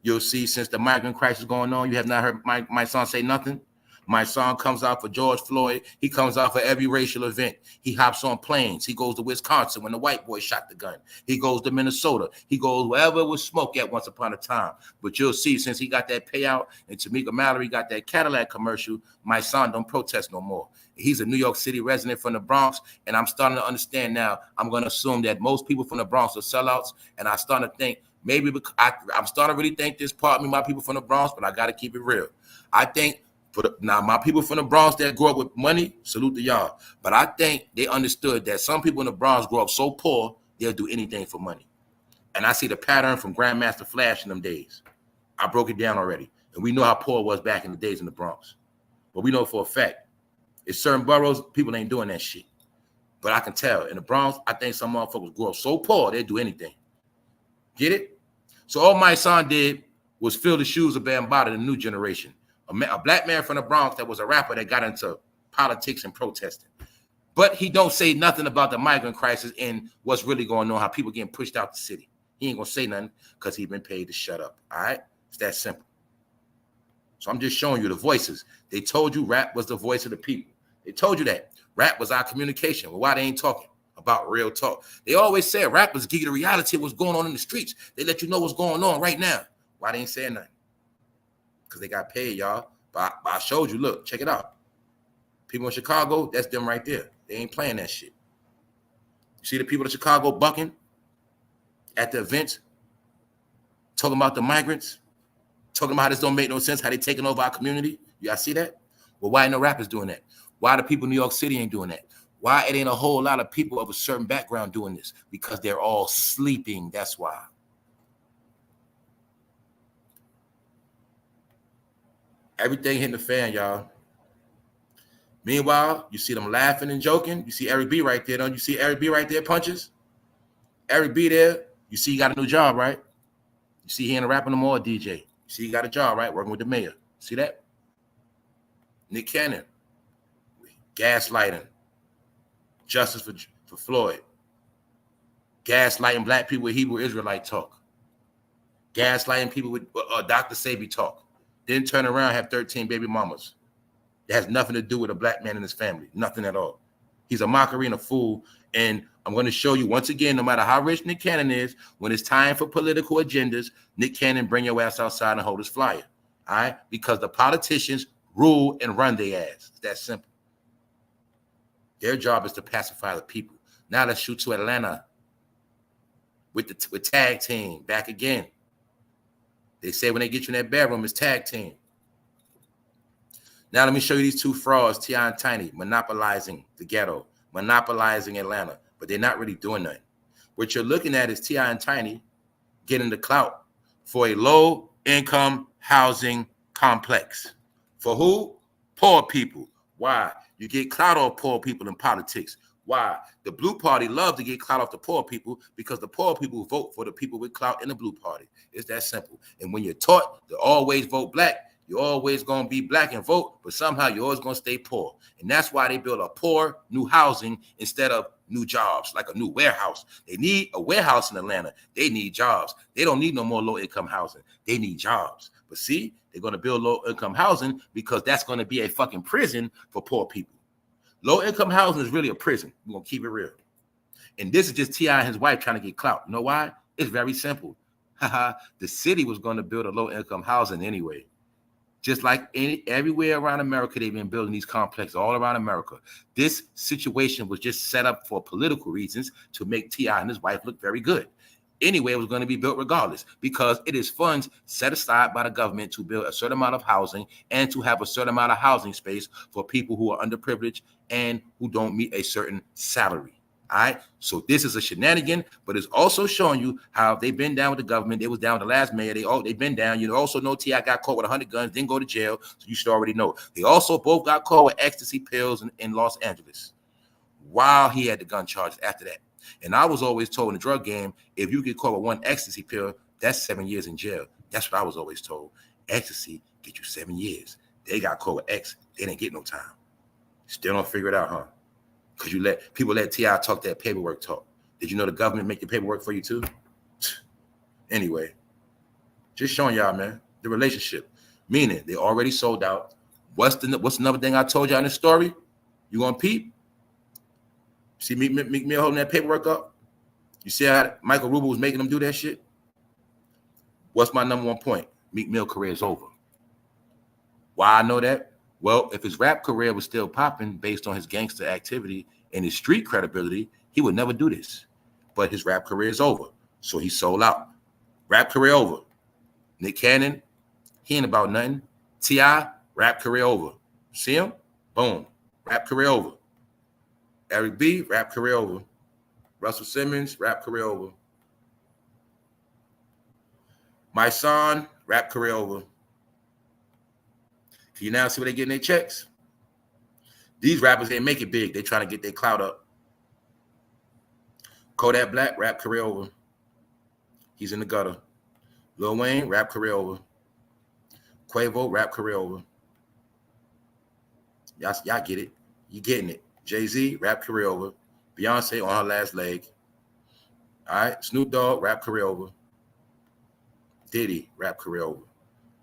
S1: You'll see since the migrant crisis going on, you have not heard my son say nothing. My son comes out for George Floyd. He comes out for every racial event. He hops on planes. He goes to Wisconsin when the white boy shot the gun. He goes to Minnesota. He goes wherever it was smoke at once upon a time. But you'll see since he got that payout and Tamika Mallory got that Cadillac commercial, my son don't protest no more. He's a New York City resident from the Bronx, and I'm starting to understand now. I'm going to assume that most people from the Bronx are sellouts, and I starting to think maybe I'm starting to really think this part of me, my people from the Bronx, but I got to keep it real. I think now my people from the Bronx that grew up with money, salute to y'all. But I think they understood that some people in the Bronx grow up so poor, they'll do anything for money. And I see the pattern from Grandmaster Flash in them days. I broke it down already. And we know how poor it was back in the days in the Bronx. But we know for a fact, in certain boroughs, people ain't doing that shit. But I can tell, in the Bronx, I think some motherfuckers grow up so poor, they'll do anything. Get it? So all my son did was fill the shoes of Bambaataa, the new generation. A black man from the Bronx that was a rapper that got into politics and protesting. But he don't say nothing about the migrant crisis and what's really going on, how people getting pushed out the city. He ain't going to say nothing because he's been paid to shut up, all right? It's that simple. So I'm just showing you the voices. They told you rap was the voice of the people. They told you that. Rap was our communication. Well, why they ain't talking about real talk? They always said rappers give you the reality of what's going on in the streets. They let you know what's going on right now. Why they ain't saying nothing? Because they got paid, y'all. But I showed you, look, check it out. People in Chicago, that's them right there. They ain't playing that shit. You see the people in Chicago bucking at the events, talking about the migrants, talking about how this don't make no sense, how they taking over our community. Y'all see that? Well, why ain't no rappers doing that? Why the people in New York City ain't doing that? Why it ain't a whole lot of people of a certain background doing this? Because they're all sleeping, that's why. Everything hitting the fan, y'all. Meanwhile, you see them laughing and joking. You see Eric B right there, don't you? See Eric B right there, punches? Eric B there. You see he got a new job, right? You see he ain't rapping no more, DJ. You see he got a job, right? Working with the mayor. See that? Nick Cannon. Gaslighting. Justice for Floyd. Gaslighting black people with Hebrew Israelite talk. Gaslighting people with Dr. Sabi talk. Then turn around and have 13 baby mamas. It has nothing to do with a black man and his family. Nothing at all. He's a mockery and a fool. And I'm going to show you once again, no matter how rich Nick Cannon is, when it's time for political agendas, Nick Cannon bring your ass outside and hold his flyer. All right? Because the politicians rule and run their ass. It's that simple. Their job is to pacify the people. Now let's shoot to Atlanta with tag team back again. They say when they get you in that bedroom, it's tag team. Now let me show you these two frauds, T.I. and Tiny, monopolizing the ghetto, monopolizing Atlanta, but they're not really doing nothing. What you're looking at is T.I. and Tiny getting the clout for a low-income housing complex. For who? Poor people. Why? You get clout off poor people in politics. Why? The blue party love to get clout off the poor people because the poor people vote for the people with clout in the blue party. It's that simple. And when you're taught to always vote black, You're always going to be black and vote, but somehow you're always going to stay poor. And that's why they build a poor new housing instead of new jobs, like a new warehouse. They need a warehouse in Atlanta. They need jobs. They don't need no more low-income housing. They need jobs. But see, they're going to build low-income housing because that's going to be a fucking prison for poor people. Low-income housing is really a prison. We're going to keep it real. And this is just T.I. and his wife trying to get clout. You know why? It's very simple. The city was going to build a low-income housing anyway. Just like everywhere around America, they've been building these complexes all around America. This situation was just set up for political reasons to make T.I. and his wife look very good. Anyway, it was going to be built regardless because it is funds set aside by the government to build a certain amount of housing and to have a certain amount of housing space for people who are underprivileged and who don't meet a certain salary. All right, so this is a shenanigan, but it's also showing you how they've been down with the government. They was down with the last mayor. They've been down. You also know T.I. got caught with 100 guns, didn't go to jail, so you should already know. They also both got caught with ecstasy pills in Los Angeles while he had the gun charges after that. And I was always told in the drug game, if you get caught with one ecstasy pill, that's 7 years in jail. That's what I was always told. Ecstasy get you 7 years. They got caught with X. They didn't get no time. Still don't figure it out, huh? Because people let T.I. talk that paperwork talk. Did you know the government make the paperwork for you too? Anyway, just showing y'all, man, the relationship. Meaning they already sold out. What's another thing I told y'all in the story? You gonna peep? See Meek Mill holding that paperwork up? You see how Michael Rubin was making them do that shit? What's my number one point? Meek Mill career is over. Why I know that? Well, if his rap career was still popping based on his gangster activity and his street credibility, he would never do this. But his rap career is over, so he sold out. Rap career over. Nick Cannon, he ain't about nothing. T.I., rap career over. See him? Boom. Rap career over. Eric B., rap career over. Russell Simmons, rap career over. My son, rap career over. Can you now see where they're getting their checks? These rappers, they make it big. They trying to get their clout up. Kodak Black, rap career over. He's in the gutter. Lil Wayne, rap career over. Quavo, rap career over. Y'all get it. You getting it. Jay-Z, rap career over. Beyonce on her last leg. All right. Snoop Dogg, rap career over. Diddy, rap career over.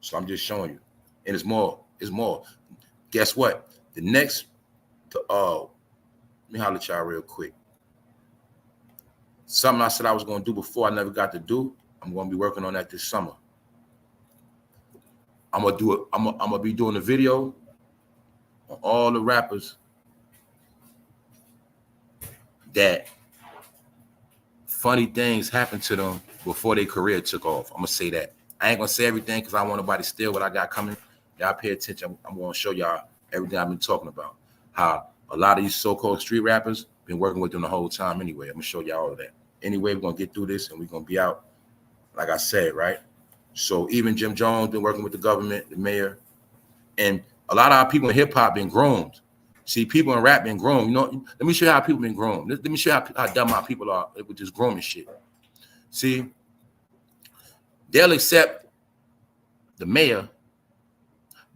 S1: So I'm just showing you. And it's more. It's more. Guess what? The next, let me holler at y'all real quick. Something I said I was going to do before I never got to do. I'm going to be working on that this summer. I'm going to do it. I'm going to be doing a video on all the rappers that funny things happened to them before their career took off. I'm going to say that. I ain't going to say everything because I don't want nobody to steal what I got coming. Y'all pay attention. I'm going to show y'all everything I've been talking about. How a lot of these so-called street rappers been working with them the whole time anyway. I'm going to show y'all all of that. Anyway, we're going to get through this and we're going to be out, like I said, right? So even Jim Jones been working with the government, the mayor, and a lot of our people in hip-hop been groomed. See, people in rap been groomed. You know, let me show you how people been groomed. Let me show you how dumb our people are with this grooming shit. See, they'll accept the mayor,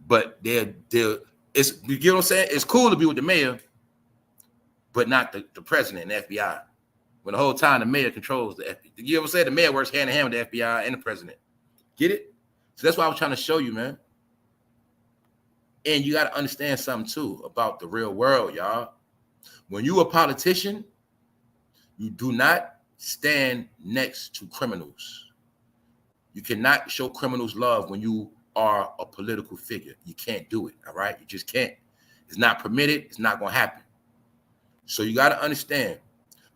S1: but it's, you get what I'm saying? It's cool to be with the mayor, but not the president and the FBI. When the whole time the mayor controls the FBI. You know what I'm saying? The mayor works hand in hand with the FBI and the president. Get it? So that's why I was trying to show you, man. And you got to understand something too about the real world, y'all. When you a politician, you do not stand next to criminals. You cannot show criminals love when you are a political figure. You can't do it, all right? You just can't. It's not permitted. It's not going to happen. So you got to understand,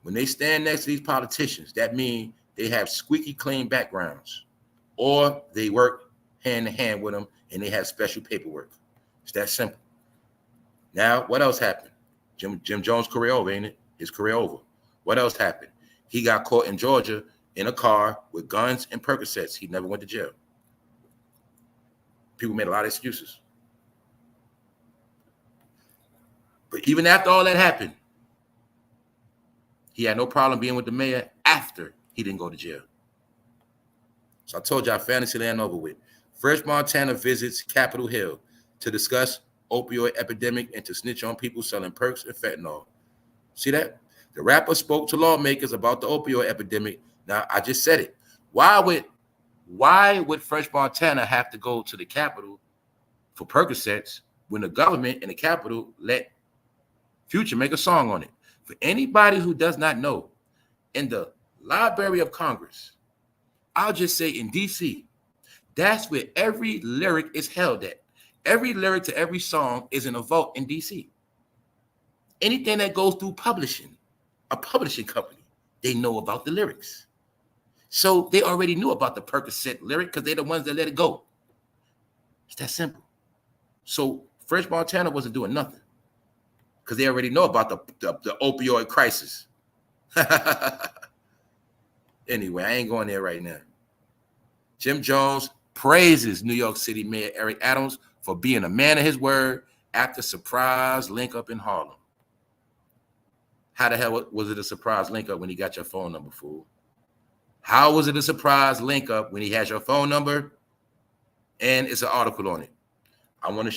S1: when they stand next to these politicians, that means they have squeaky clean backgrounds or they work hand in hand with them and they have special paperwork. It's that simple. Now, what else happened? Jim Jones' career over, ain't it? His career over. What else happened? He got caught in Georgia in a car with guns and Percocets. He never went to jail. People made a lot of excuses. But even after all that happened, he had no problem being with the mayor after he didn't go to jail. So I told y'all, fantasy land over with. Fresh Montana visits Capitol Hill to discuss opioid epidemic and to snitch on people selling perks and fentanyl. See that? The rapper spoke to lawmakers about the opioid epidemic. Now, I just said it. Why would Fresh Montana have to go to the Capitol for Percocets when the government and the Capitol let Future make a song on it? For anybody who does not know, in the Library of Congress, I'll just say in DC, that's where every lyric is held at. Every lyric to every song is in a vault in DC. Anything that goes through publishing, a publishing company, they know about the lyrics. So they already knew about the Percocet lyric because they're the ones that let it go. It's that simple. So Fresh Montana wasn't doing nothing because they already know about the opioid crisis. Anyway, I ain't going there right now. Jim Jones praises New York City Mayor Eric Adams for being a man of his word after surprise link up in Harlem. How the hell was it a surprise link up when he got your phone number, fool? How was it a surprise link up when he has your phone number and it's an article on it? I'll be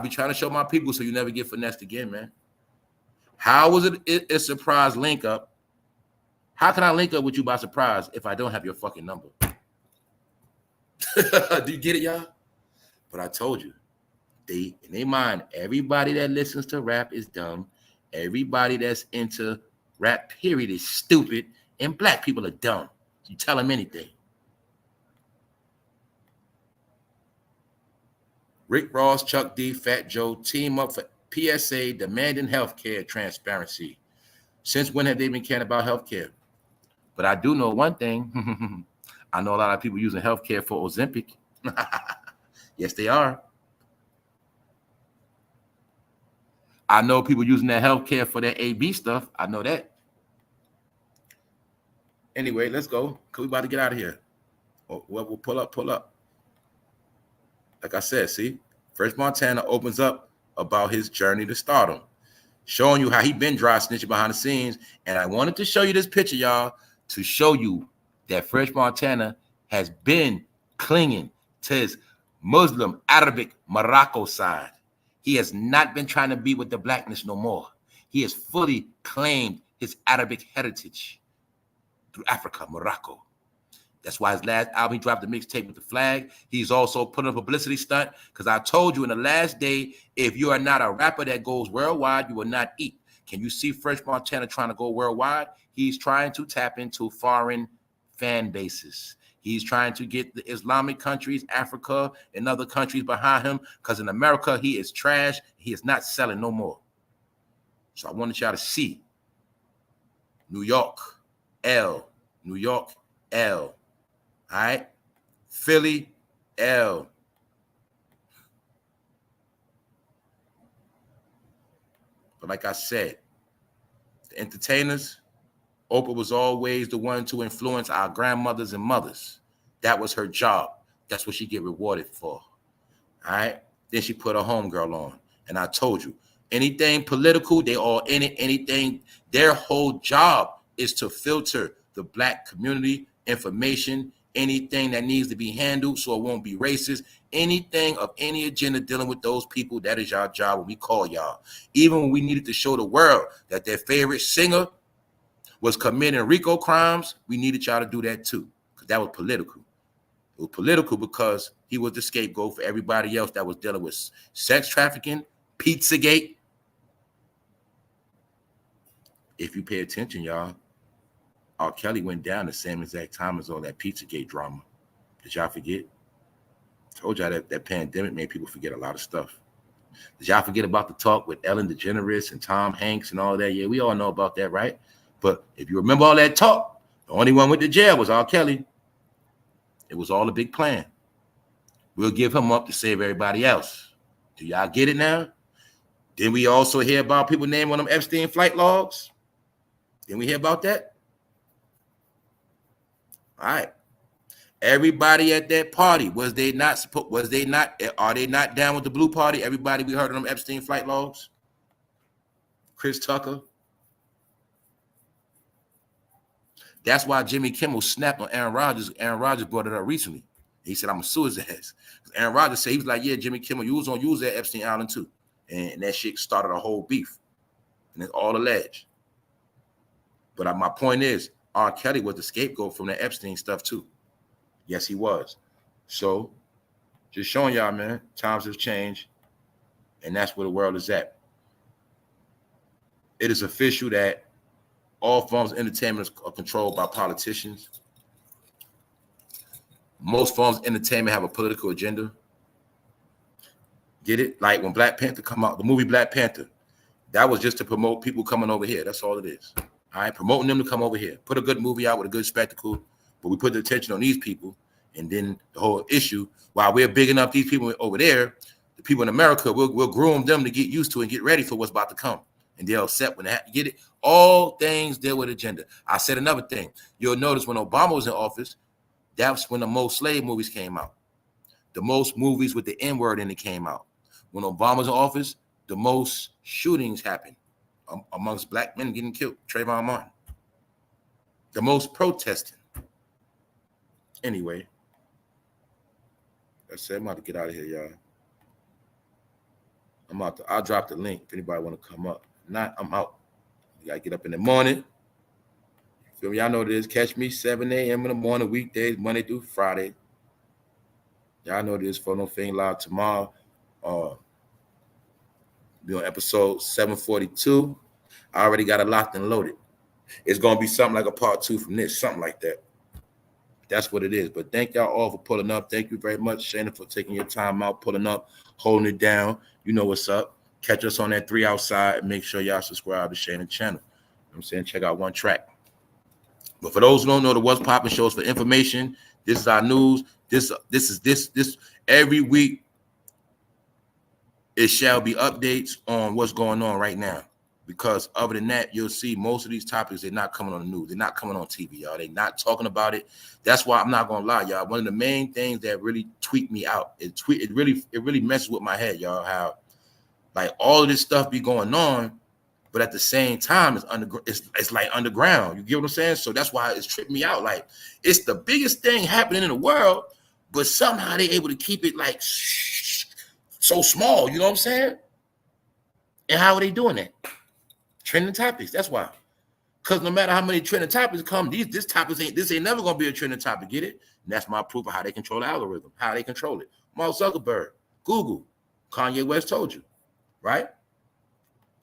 S1: trying to show my people so you never get finessed again, man. How was it a surprise link up? How can I link up with you by surprise if I don't have your fucking number? Do you get it, y'all? But I told you, in their mind, everybody that listens to rap is dumb. Everybody that's into rap, period, is stupid. And black people are dumb. You tell them anything. Rick Ross, Chuck D, Fat Joe team up for PSA demanding healthcare transparency. Since when have they been caring about healthcare? But I do know one thing. I know a lot of people using healthcare for Ozempic. Yes, they are. I know people using that healthcare for their AB stuff. I know that. Anyway, let's go. Cause we about to get out of here. We'll pull up. Like I said, see, Fresh Montana opens up about his journey to stardom, showing you how he been dry snitching behind the scenes. And I wanted to show you this picture, y'all, to show you that Fresh Montana has been clinging to his Muslim, Arabic, Morocco side. He has not been trying to be with the blackness no more. He has fully claimed his Arabic heritage through Africa, Morocco. That's why his last album, he dropped a mixtape with the flag. He's also put a publicity stunt because I told you in the last day, if you are not a rapper that goes worldwide, you will not eat. Can you see Fresh Montana trying to go worldwide? He's trying to tap into foreign fan bases. He's trying to get the Islamic countries, Africa, and other countries behind him because in America, he is trash. He is not selling no more. So I wanted y'all to see New York, L. New York, L. All right? Philly, L. But like I said, the entertainers, Oprah was always the one to influence our grandmothers and mothers. That was her job. That's what she get rewarded for. All right? Then she put her homegirl on. And I told you, anything political, they all in it. Anything, their whole job is to filter the black community information, anything that needs to be handled so it won't be racist, anything of any agenda dealing with those people, that is your job when we call y'all. Even when we needed to show the world that their favorite singer was committing RICO crimes, we needed y'all to do that too, because that was political. It was political because he was the scapegoat for everybody else that was dealing with sex trafficking, Pizzagate. If you pay attention, y'all, R. Kelly went down the same exact time as all that Pizzagate drama. Did y'all forget? Told y'all that pandemic made people forget a lot of stuff. Did y'all forget about the talk with Ellen DeGeneres and Tom Hanks and all that? Yeah, we all know about that, right? But if you remember all that talk, the only one went to jail was R. Kelly. It was all a big plan. We'll give him up to save everybody else. Do y'all get it now? Then we also hear about people named on them Epstein flight logs. Didn't we hear about that? All right. Everybody at that party, are they not down with the blue party? Everybody we heard of them Epstein flight logs? Chris Tucker. That's why Jimmy Kimmel snapped on Aaron Rodgers. Aaron Rodgers brought it up recently. He said, I'm going to sue his ass. Aaron Rodgers said, he was like, yeah, Jimmy Kimmel, you was on use that Epstein Island too. And that shit started a whole beef. And it's all alleged. But my point is, R. Kelly was the scapegoat from the Epstein stuff too. Yes, he was. So just showing y'all, man, times have changed. And that's where the world is at. It is official that all forms of entertainment are controlled by politicians. Most forms of entertainment have a political agenda. Get it? Like when Black Panther come out, the movie Black Panther, that was just to promote people coming over here. That's all it is. All right, promoting them to come over here. Put a good movie out with a good spectacle, but we put the attention on these people, and then the whole issue, while we're bigging up these people over there, the people in America, we'll groom them to get used to and get ready for what's about to come. And they're upset when they get it. All things deal with agenda. I said another thing. You'll notice when Obama was in office, that's when the most slave movies came out. The most movies with the N-word in it came out. When Obama was in office, the most shootings happened amongst black men getting killed. Trayvon Martin. The most protesting. Anyway, that's it. I'm about to get out of here, y'all. I'll drop the link if anybody want to come up. If not, I'm out. You gotta get up in the morning. Feel me? Y'all know this. Catch me 7 a.m. in the morning, weekdays, Monday through Friday. Y'all know this. For No Thing Live tomorrow. Be on episode 742. I already got it locked and loaded. It's gonna be something like a part 2 from this, something like that. That's what it is. But thank y'all all for pulling up. Thank you very much, Shayna, for taking your time out, pulling up, holding it down. You know what's up. Catch us on that 3 Outside and make sure y'all subscribe to Shayna channel. You know what I'm saying? Check out one track. But for those who don't know, the What's Poppin' shows for information. This is our news. This every week. It shall be updates on what's going on right now. Because other than that, you'll see most of these topics, they're not coming on the news. They're not coming on TV, y'all. They're not talking about it. That's why I'm not gonna lie, y'all. One of the main things that really tweak me out, it really messes with my head, y'all. How like all of this stuff be going on, but at the same time, it's like underground. You get what I'm saying? So that's why it's tripped me out. Like it's the biggest thing happening in the world, but somehow they're able to keep it like so small. You know what I'm saying? And how are they doing that? Trending topics. That's why. Because no matter how many trending topics come, this ain't never gonna be a trending topic. Get it? And that's my proof of how they control the algorithm, how they control it. Mark Zuckerberg, Google, Kanye West told you, right?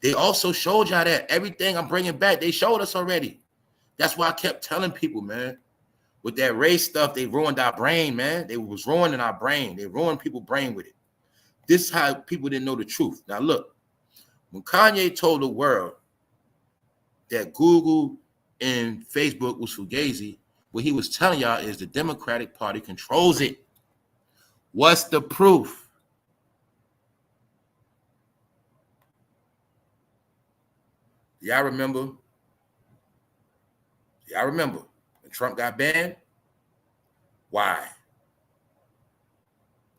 S1: They also showed y'all that everything I'm bringing back, they showed us already. That's why I kept telling people, man, with that race stuff, they ruined our brain, man. They was ruining our brain. They ruined people's brain with it. This is how people didn't know the truth. Now look, when Kanye told the world that Google and Facebook was fugazi, what he was telling y'all is the Democratic Party controls it. What's the proof? Y'all remember? Y'all remember when Trump got banned? Why?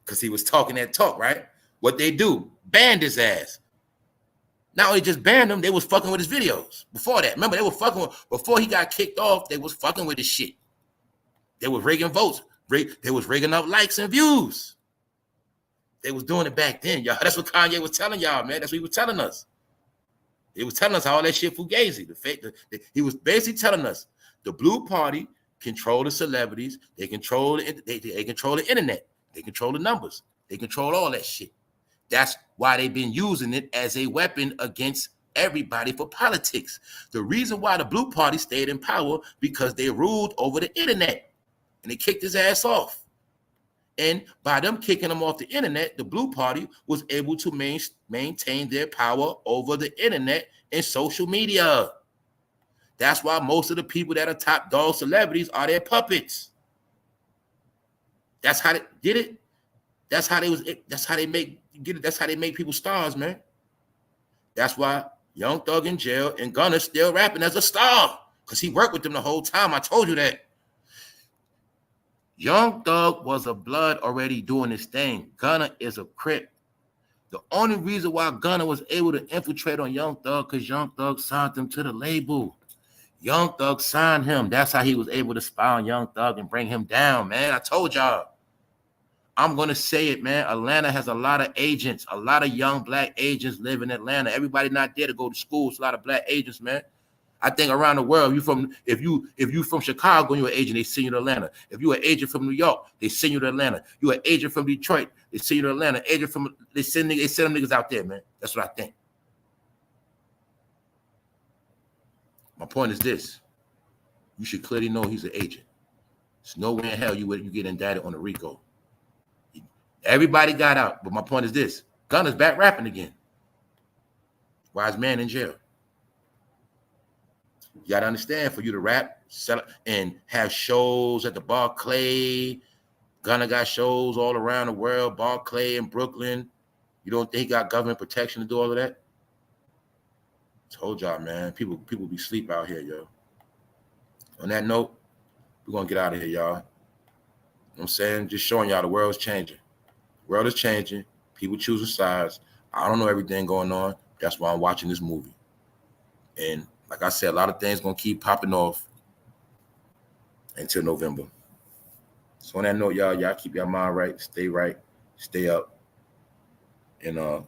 S1: Because he was talking that talk, right? What they do? Banned his ass. Not only just banned him, they was fucking with his videos. Before that, remember, they were fucking with, before he got kicked off, they was fucking with his shit. They was rigging votes. They was rigging up likes and views. They was doing it back then, y'all. That's what Kanye was telling y'all, man. That's what he was telling us. He was telling us all that shit fugazi. He was basically telling us the Blue Party control the celebrities. They control they control the internet. They control the numbers. They control all that shit. That's why they've been using it as a weapon against everybody for politics. The reason why the Blue Party stayed in power, because they ruled over the internet and they kicked his ass off. And by them kicking him off the internet, the Blue Party was able to maintain their power over the internet and social media. That's why most of the people that are top dog celebrities are their puppets. That's how they did it. That's how they make people stars, man. That's why Young Thug in jail and Gunna still rapping as a star, because he worked with them the whole time. I told you that. Young Thug was a blood already doing his thing. Gunna is a Crip. The only reason why Gunna was able to infiltrate on Young Thug, because Young Thug signed him to the label. Young Thug signed him. That's how he was able to spy on Young Thug and bring him down, man. I told y'all. I'm going to say it, man. Atlanta has a lot of agents, a lot of young black agents live in Atlanta. Everybody not there to go to school. It's a lot of black agents, man. I think around the world, if you from Chicago and you're an agent, they send you to Atlanta. If you're an agent from New York, they send you to Atlanta. You're an agent from Detroit, they send you to Atlanta. Agent from they send them niggas out there, man. That's what I think. My point is this: you should clearly know he's an agent. There's no way in hell you get indicted on a RICO. Everybody got out, but my point is this: Gunna's back rapping again. Wise man in jail. You gotta understand, for you to rap, sell, and have shows at the Barclay. Gunna got shows all around the world, Barclay in Brooklyn. You don't think he got government protection to do all of that? Told y'all, man. People be sleep out here, yo. On that note, we're gonna get out of here, y'all. You know what I'm saying? Just showing y'all the world's changing. The world is changing. People choosing sides. I don't know everything going on. That's why I'm watching this movie. And like I said, a lot of things gonna keep popping off until November. So on that note, y'all keep your mind right, stay up, and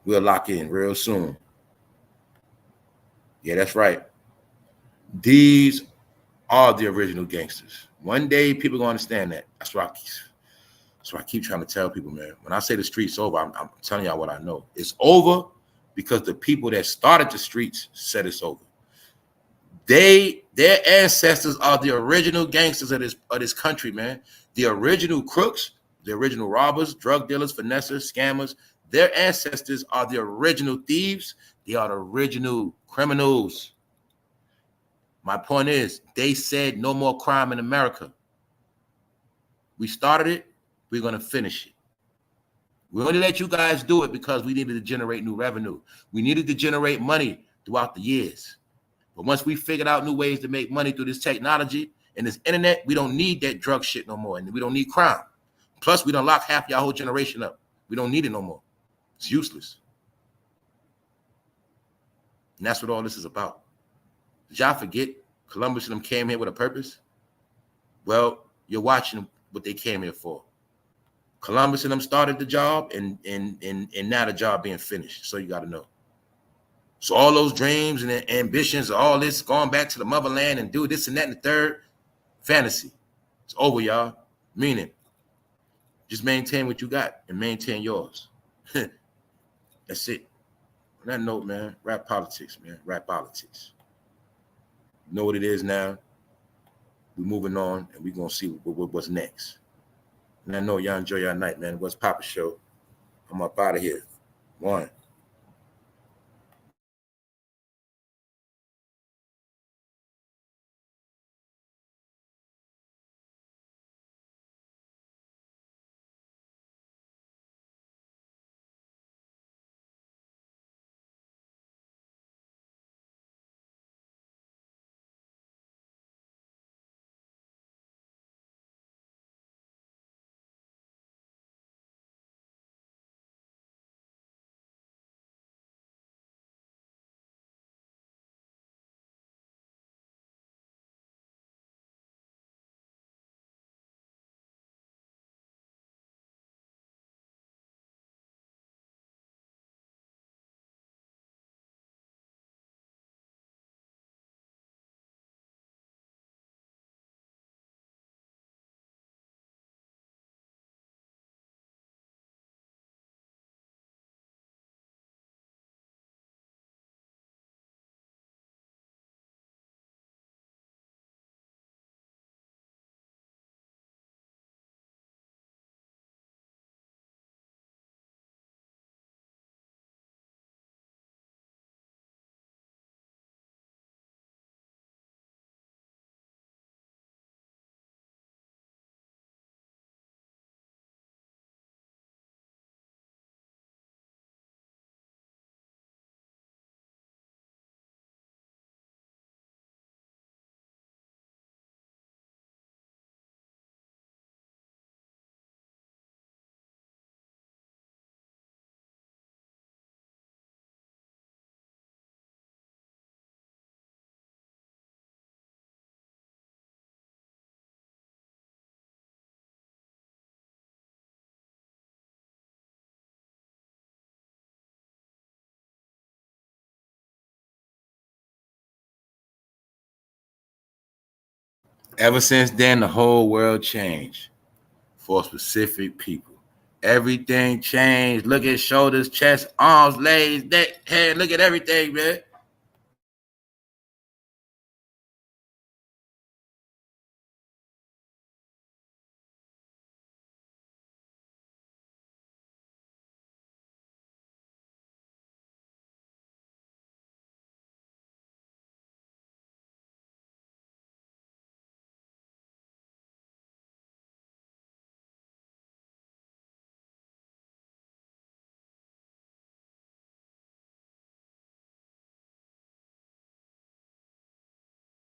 S1: we'll lock in real soon. Yeah, that's right. These are the original gangsters. One day people gonna understand that. That's why I keep trying to tell people, man. When I say the street's over, I'm telling y'all what I know. It's over because the people that started the streets said it's over. Their ancestors are the original gangsters of this country, man. The original crooks, the original robbers, drug dealers, finessers, scammers. Their ancestors are the original thieves. They are the original criminals. My point is, they said no more crime in America. We started it. We're going to finish it. We only let you guys do it because we needed to generate new revenue. We needed to generate money throughout the years. But once we figured out new ways to make money through this technology and this internet, we don't need that drug shit no more. And we don't need crime. Plus, we done locked half y'all whole generation up. We don't need it no more. It's useless. And that's what all this is about. Did y'all forget Columbus and them came here with a purpose? Well, you're watching what they came here for. Columbus and them started the job, and now the job being finished. So you got to know. So all those dreams and ambitions, all this going back to the motherland and do this and that and the third, fantasy. It's over, y'all. Meaning, just maintain what you got and maintain yours. That's it. On that note, man, rap politics, man. Rap politics. You know what it is now. We're moving on, and we're going to see what's next. And I know y'all enjoy your night, man. What's Papa Show? I'm up out of here. One. Ever since then, the whole world changed for specific people. Everything changed. Look at shoulders, chest, arms, legs, neck, head. Look at everything, man.